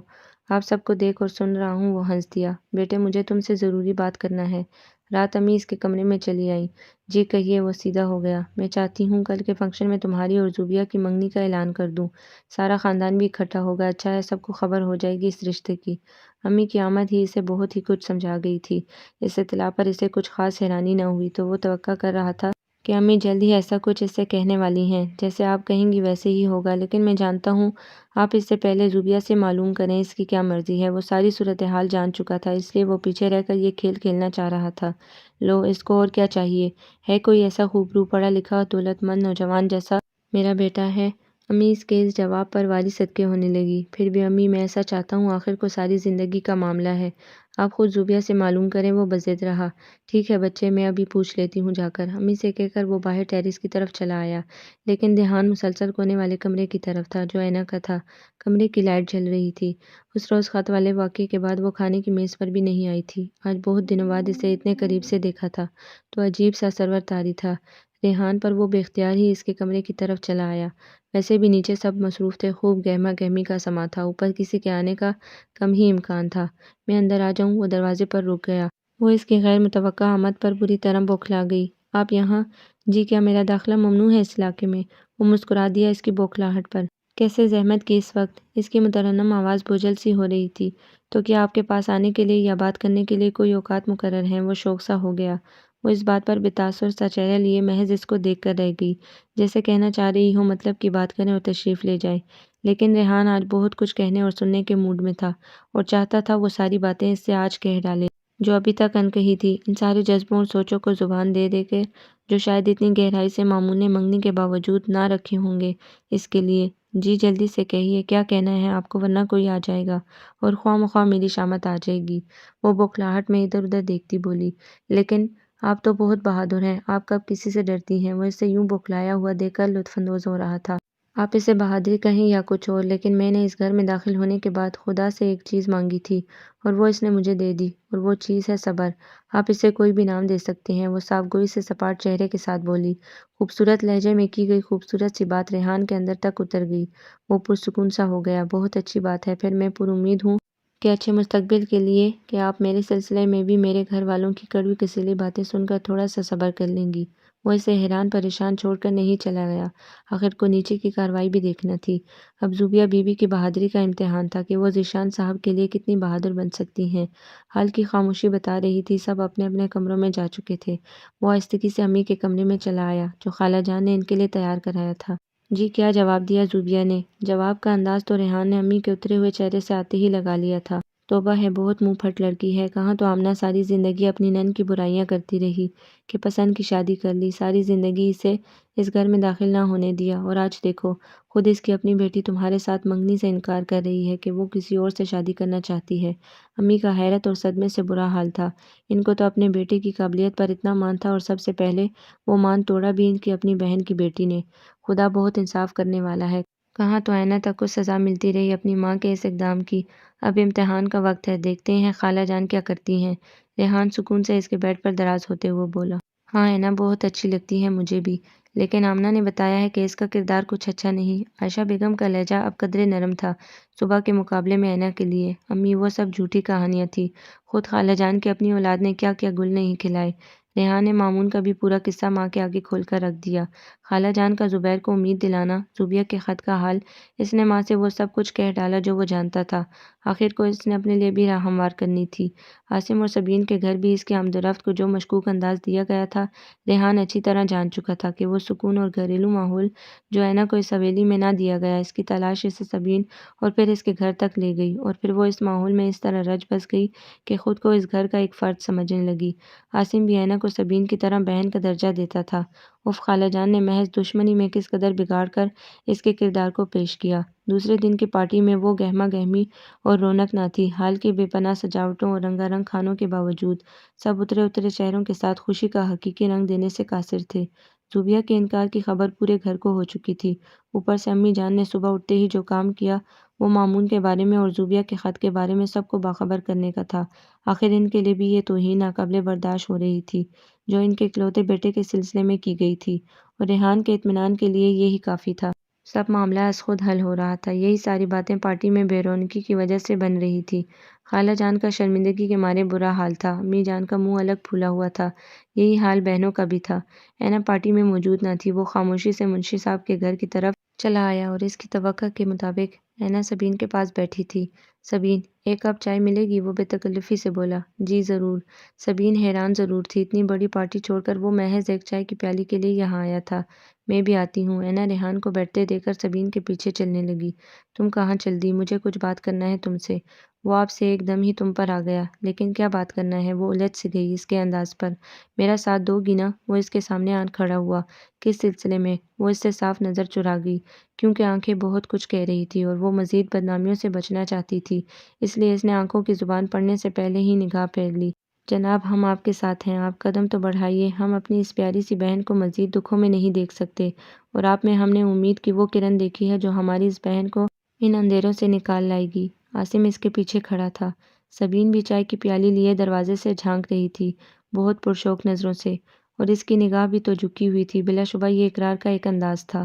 آپ سب کو دیکھ اور سن رہا ہوں، وہ ہنس دیا۔ بیٹے مجھے تم سے ضروری بات کرنا ہے۔ رات امی اس کے کمرے میں چلی آئیں۔ جی کہیے، وہ سیدھا ہو گیا۔ میں چاہتی ہوں کل کے فنکشن میں تمہاری اور زوبیہ کی منگنی کا اعلان کر دوں، سارا خاندان بھی اکٹھا ہوگا، اچھا ہے سب کو خبر ہو جائے گی اس رشتے کی۔ امی کی آمد ہی اسے بہت ہی کچھ سمجھا گئی تھی۔ اس اطلاع پر اسے کچھ خاص حیرانی نہ ہوئی، تو وہ توقع کر رہا تھا کہ امی جلد ہی ایسا کچھ اس سے کہنے والی ہیں۔ جیسے آپ کہیں گی ویسے ہی ہوگا، لیکن میں جانتا ہوں آپ اس سے پہلے زوبیہ سے معلوم کریں اس کی کیا مرضی ہے۔ وہ ساری صورتحال جان چکا تھا، اس لیے وہ پیچھے رہ کر یہ کھیل کھیلنا چاہ رہا تھا۔ لو، اس کو اور کیا چاہیے؟ ہے کوئی ایسا خوبرو پڑھا لکھا دولت مند نوجوان جیسا میرا بیٹا ہے؟ امی اس کے اس جواب پر والی صدقے ہونے لگی۔ پھر بھی امی میں ایسا چاہتا ہوں، آخر کو ساری زندگی کا معاملہ ہے، آپ خود زوبیہ سے معلوم کریں۔ وہ بضد رہا۔ ٹھیک ہے بچے، میں ابھی پوچھ لیتی ہوں جا کر، امی سے کہہ کر وہ باہر ٹیرس کی طرف چلا آیا، لیکن دھیان مسلسل کونے والے کمرے کی طرف تھا جو اینا کا تھا۔ کمرے کی لائٹ جل رہی تھی۔ اس روز خط والے واقعے کے بعد وہ کھانے کی میز پر بھی نہیں آئی تھی۔ آج بہت دنوں بعد اسے اتنے قریب سے دیکھا تھا تو عجیب سا سرور طاری تھا ریحان پر۔ وہ بے اختیار ہی اس کے کمرے کی طرف چلا آیا۔ ویسے بھی نیچے سب مصروف تھے، خوب گہما گہمی کا سما تھا، اوپر کسی کے آنے کا کم ہی امکان تھا۔ میں اندر آ جاؤں؟ وہ دروازے پر رک گیا۔ وہ اس کی غیر متوقع آمد پر بری طرح بوکھلا گئی۔ آپ یہاں؟ جی کیا میرا داخلہ ممنوع ہے اس علاقے میں؟ وہ مسکرا دیا اس کی بوکھلاہٹ پر۔ کیسے زحمت کی اس وقت؟ اس کی مترنم آواز بوجھل سی ہو رہی تھی۔ تو کیا آپ کے پاس آنے کے لیے یا بات کرنے کے لیے کوئی اوقات مقرر ہیں؟ وہ شوق سا ہو گیا۔ وہ اس بات پر بے تاثر سا چہرہ لیے محض اس کو دیکھ کر رہ گئی، جیسے کہنا چاہ رہی ہو مطلب کی بات کریں اور تشریف لے جائیں، لیکن ریحان آج بہت کچھ کہنے اور سننے کے موڈ میں تھا اور چاہتا تھا وہ ساری باتیں اس سے آج کہہ ڈالے جو ابھی تک انکہی تھی، ان سارے جذبوں اور سوچوں کو زبان دے دے کے جو شاید اتنی گہرائی سے مامون نے منگنی کے باوجود نہ رکھے ہوں گے اس کے لیے۔ جی جلدی سے کہیے کیا کہنا ہے آپ کو، ورنہ کوئی آ جائے گا اور خواہ مخواہ میری شامت آ جائے گی۔ وہ بوکھلاہٹ میں ادھر ادھر دیکھتی بولی، لیکن آپ تو بہت بہادر ہیں، آپ کب کسی سے ڈرتی ہیں؟ وہ اسے یوں بوکھلایا ہوا دیکھ کر لطف اندوز ہو رہا تھا۔ آپ اسے بہادری کہیں یا کچھ اور، لیکن میں نے اس گھر میں داخل ہونے کے بعد خدا سے ایک چیز مانگی تھی اور وہ اس نے مجھے دے دی، اور وہ چیز ہے صبر۔ آپ اسے کوئی بھی نام دے سکتے ہیں، وہ صاف گوئی سے سپاٹ چہرے کے ساتھ بولی۔ خوبصورت لہجے میں کی گئی خوبصورت سی بات ریحان کے اندر تک اتر گئی۔ وہ پرسکون سا ہو گیا۔ بہت اچھی بات ہے، پھر میں پر امید ہوں کہ اچھے مستقبل کے لیے کہ آپ میرے سلسلے میں بھی میرے گھر والوں کی کڑوی کسیلی باتیں سن کر تھوڑا سا صبر کر لیں گی۔ وہ اسے حیران پریشان چھوڑ کر نہیں چلا گیا، آخر کو نیچے کی کارروائی بھی دیکھنا تھی۔ اب زوبیہ بی بی کی بہادری کا امتحان تھا کہ وہ ذیشان صاحب کے لیے کتنی بہادر بن سکتی ہیں۔ حال کی خاموشی بتا رہی تھی سب اپنے اپنے کمروں میں جا چکے تھے۔ وہ آہستگی سے امی کے کمرے میں چلا آیا جو خالہ جان نے ان کے لیے تیار کرایا تھا۔ جی کیا جواب دیا زوبیہ نے؟ جواب کا انداز تو ریحان نے امی کے اترے ہوئے چہرے سے آتے ہی لگا لیا تھا۔ توبہ ہے، بہت منہ پھٹ لڑکی ہے، کہاں تو آمنہ ساری زندگی اپنی نند کی برائیاں کرتی رہی کہ پسند کی شادی کر لی، ساری زندگی اسے اس گھر میں داخل نہ ہونے دیا، اور آج دیکھو خود اس کی اپنی بیٹی تمہارے ساتھ منگنی سے انکار کر رہی ہے کہ وہ کسی اور سے شادی کرنا چاہتی ہے۔ امی کا حیرت اور صدمے سے برا حال تھا۔ ان کو تو اپنے بیٹے کی قابلیت پر اتنا مان تھا اور سب سے پہلے وہ مان توڑا بھی ان کی اپنی بہن کی بیٹی نے۔ خدا بہت انصاف کرنے والا ہے، کہاں تو اینا تک کو سزا ملتی رہی اپنی ماں کے اس اقدام کی۔ اب امتحان کا وقت ہے، دیکھتے ہیں خالہ جان کیا کرتی ہیں۔ ریحان سکون سے اس کے بیڈ پر دراز ہوتے ہوئے بولا، ہاں اینا بہت اچھی لگتی ہے مجھے بھی، لیکن آمنہ نے بتایا ہے کہ اس کا کردار کچھ اچھا نہیں۔ عائشہ بیگم کا لہجہ اب قدرے نرم تھا صبح کے مقابلے میں اینا کے لیے۔ امی وہ سب جھوٹی کہانیاں تھی، خود خالہ جان کی اپنی اولاد نے کیا کیا گل نہیں کھلائے۔ ریحان نے مامون کا بھی پورا قصہ ماں کے آگے کھول کر رکھ دیا۔ خالہ جان کا زبیر کو امید دلانا، زوبیہ کے خط کا حال، اس نے ماں سے وہ سب کچھ کہہ ڈالا جو وہ جانتا تھا۔ آخر کو اس نے اپنے لیے بھی راہ ہموار کرنی تھی۔ عاصم اور سبین کے گھر بھی اس کی آمد و رفت کو جو مشکوک انداز دیا گیا تھا، ریحان اچھی طرح جان چکا تھا کہ وہ سکون اور گھریلو ماحول جو اینا کو اس حویلی میں نہ دیا گیا، اس کی تلاش اسے سبین اور پھر اس کے گھر تک لے گئی، اور پھر وہ اس ماحول میں اس طرح رچ بس گئی کہ خود کو اس گھر کا ایک فرد سمجھنے لگی۔ عاصم بھی اینا کو سبین کی طرح بہن کا درجہ دیتا تھا۔ اف، خالہ جان نے محض دشمنی میں کس قدر بگاڑ کر اس کے کردار کو پیش کیا۔ دوسرے دن کی پارٹی میں وہ گہما گہمی اور رونق نہ تھی۔ حال کی بے پناہ سجاوٹوں اور رنگا رنگ کھانوں کے باوجود سب اترے اترے چہروں کے ساتھ خوشی کا حقیقی رنگ دینے سے قاصر تھے۔ زوبیہ کے انکار کی خبر پورے گھر کو ہو چکی تھی، اوپر سے امی جان نے صبح اٹھتے ہی جو کام کیا وہ مامون کے بارے میں اور زوبیہ کے خط کے بارے میں سب کو باخبر کرنے کا تھا۔ آخر ان کے لیے بھی یہ توہین ناقابل برداشت ہو رہی تھی جو ان کے اکلوتے بیٹے کے سلسلے میں کی گئی تھی، اور ریحان کے اطمینان کے لیے یہی کافی تھا۔ سب معاملہ از خود حل ہو رہا تھا۔ یہی ساری باتیں پارٹی میں بے رونقی کی وجہ سے بن رہی تھی۔ خالہ جان کا شرمندگی کے مارے برا حال تھا، امی جان کا منہ الگ پھولا ہوا تھا، یہی حال بہنوں کا بھی تھا۔ اینا پارٹی میں موجود نہ تھی۔ وہ خاموشی سے منشی صاحب کے گھر کی طرف چلا آیا اور اس کی توقع کے مطابق اینا سبین کے پاس بیٹھی تھی۔ سبین، ایک کپ چائے ملے گی؟ وہ بے تکلفی سے بولا۔ جی ضرور۔ سبین حیران ضرور تھی، اتنی بڑی پارٹی چھوڑ کر وہ محض ایک چائے کی پیالی کے لیے یہاں آیا تھا۔ میں بھی آتی ہوں۔ اینا ریحان کو بیٹھتے دیکھ کر سبین کے پیچھے چلنے لگی۔ تم کہاں چل دی؟ مجھے کچھ بات کرنا ہے تم سے۔ وہ آپ سے ایک دم ہی تم پر آ گیا، لیکن کیا بات کرنا ہے؟ وہ الجھ سی گئی اس کے انداز پر۔ میرا ساتھ دو گی نا؟ وہ اس کے سامنے آن کھڑا ہوا۔ کس سلسلے میں؟ وہ اس سے صاف نظر چرا گئی، کیونکہ آنکھیں بہت کچھ کہہ رہی تھی اور وہ مزید بدنامیوں سے بچنا چاہتی تھی، اس لیے اس نے آنکھوں کی زبان پڑھنے سے پہلے ہی نگاہ پھیر لی۔ جناب ہم آپ کے ساتھ ہیں، آپ قدم تو بڑھائیے، ہم اپنی اس پیاری سی بہن کو مزید دکھوں میں نہیں دیکھ سکتے، اور آپ میں ہم نے امید کی وہ کرن دیکھی ہے جو ہماری اس بہن کو ان اندھیروں سے نکال لائے گی۔ عاصم اس کے پیچھے کھڑا تھا۔ سبین بھی چائے کی پیالی لیے دروازے سے جھانک رہی تھی، بہت پرشوق نظروں سے، اور اس کی نگاہ بھی تو جھکی ہوئی تھی۔ بلا شبہ یہ اقرار کا ایک انداز تھا۔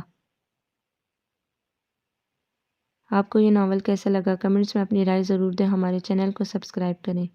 آپ کو یہ ناول کیسا لگا؟ کمنٹس میں اپنی رائے ضرور دیں، ہمارے چینل کو سبسکرائب کریں۔